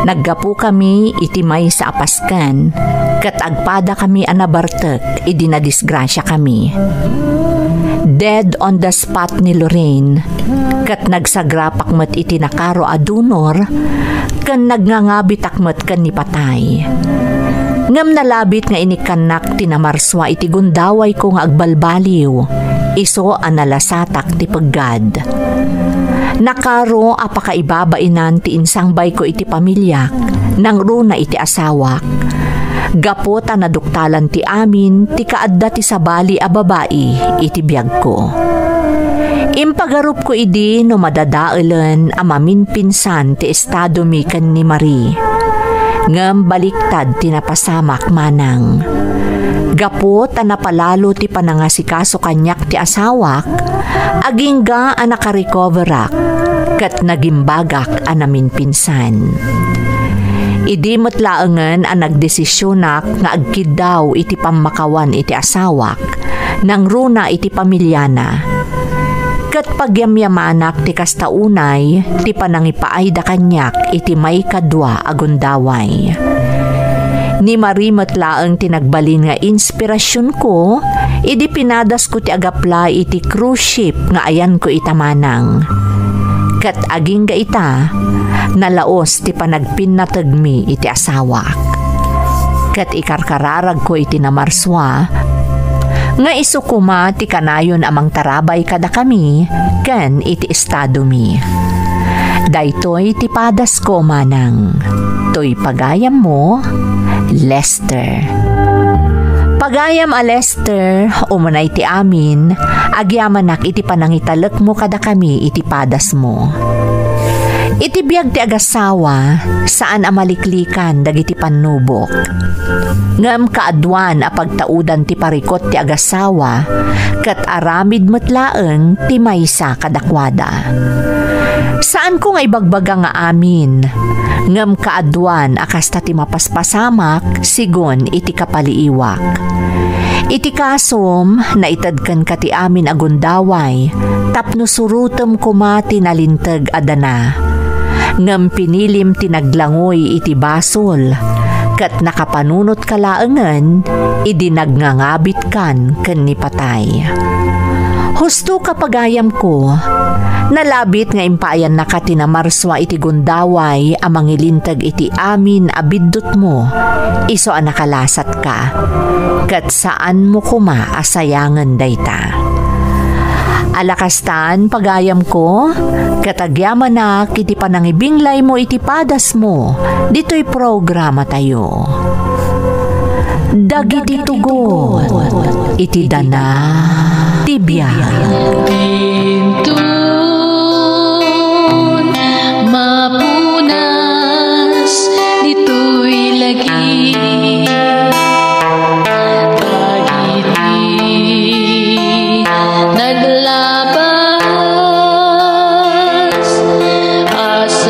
Naggapu kami iti may sa apaskan, kat agpada kami anabartek idinadisgrasya kami. Dead on the spot ni Lorraine, kat nagsagrapak met iti nakaro adunor, kan nagngangabitak akmet kan ni patay. Ngam nalabit nga inikanak tinamarswa iti gundaway ko nga agbalbaliw, iso analasatak ti peggad. Nakaro apakaibabainan ti insangbay ko iti pamilyak, nang runa iti asawak. Gapota na duktalan ti amin, ti kaadda ti sabali a babae, iti biyag ko. Impagarup ko idi no madadaelan amamin pinsan ti estado mi ken ni Marie. Ngem baliktad ti napasamak manang. Gapot na napalalo ti panangasikaso kanyak ti asawak, agingga a nakarecoverak, kat nagimbagak anamin pinsan. Idi matlaengen a nagdesisyonak nga agkid daw iti pamakawan iti asawak, nang runa iti pamilyana. Kat pagyamyamanak ti kastaunay, ti panangipaay da kanyak iti may kadwa agundaway. Ni Marie matlaeng tinagbalin nga inspirasyon ko, idi pinadas ko ti agapla iti cruise ship nga ayan ko itamanang. Kat aging ga ita, nalaos ti panagpinnatagmi iti asawak. Kat ikarkararag ko iti namarswa, nga isukuma ti kanayon amang tarabay kada kami, ken iti estado mi. Daytoy ti padas ko manang, toy pagayam mo, Lester. Pagayam a Lester, umunay ti amin, agyamanak iti panangitalek mo kada kami iti padas mo. Iti biyag ti agasawa, saan amaliklikan dagiti panubok. Ngam kaadwan a pagtaudan ti parikot ti agasawa, kat aramid metlaeng ti maysa kadakwada. Saan ko nga ibagbaga nga amin? Ngam kaadwan akasta ti mapaspasamak, sigon iti kapaliiwak. Iti kasom, naitadkan ka ti amin agundaway, tapno surutem kumati nalintag adana. Ngam pinilim tinaglangoy iti basol, kat nakapanunot kalaengen, idinagnangabit kan ken ni patay. Husto kapagayam ko, nalabit nga impaayan na ka tinamarswa iti gundaway amang ilintag iti amin abiddot mo, iso a nakalasat ka, kat saan mo kuma asayangan dayta. Alakastan pagayam ko, katagyaman na kiti panangibinglay mo iti padas mo, dito'y programa tayo. Dagiti tugon, iti dana, tibiyag. Pintun, mapunas, dito'y lagi. Naglabas, asa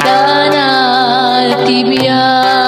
danal tibiyay.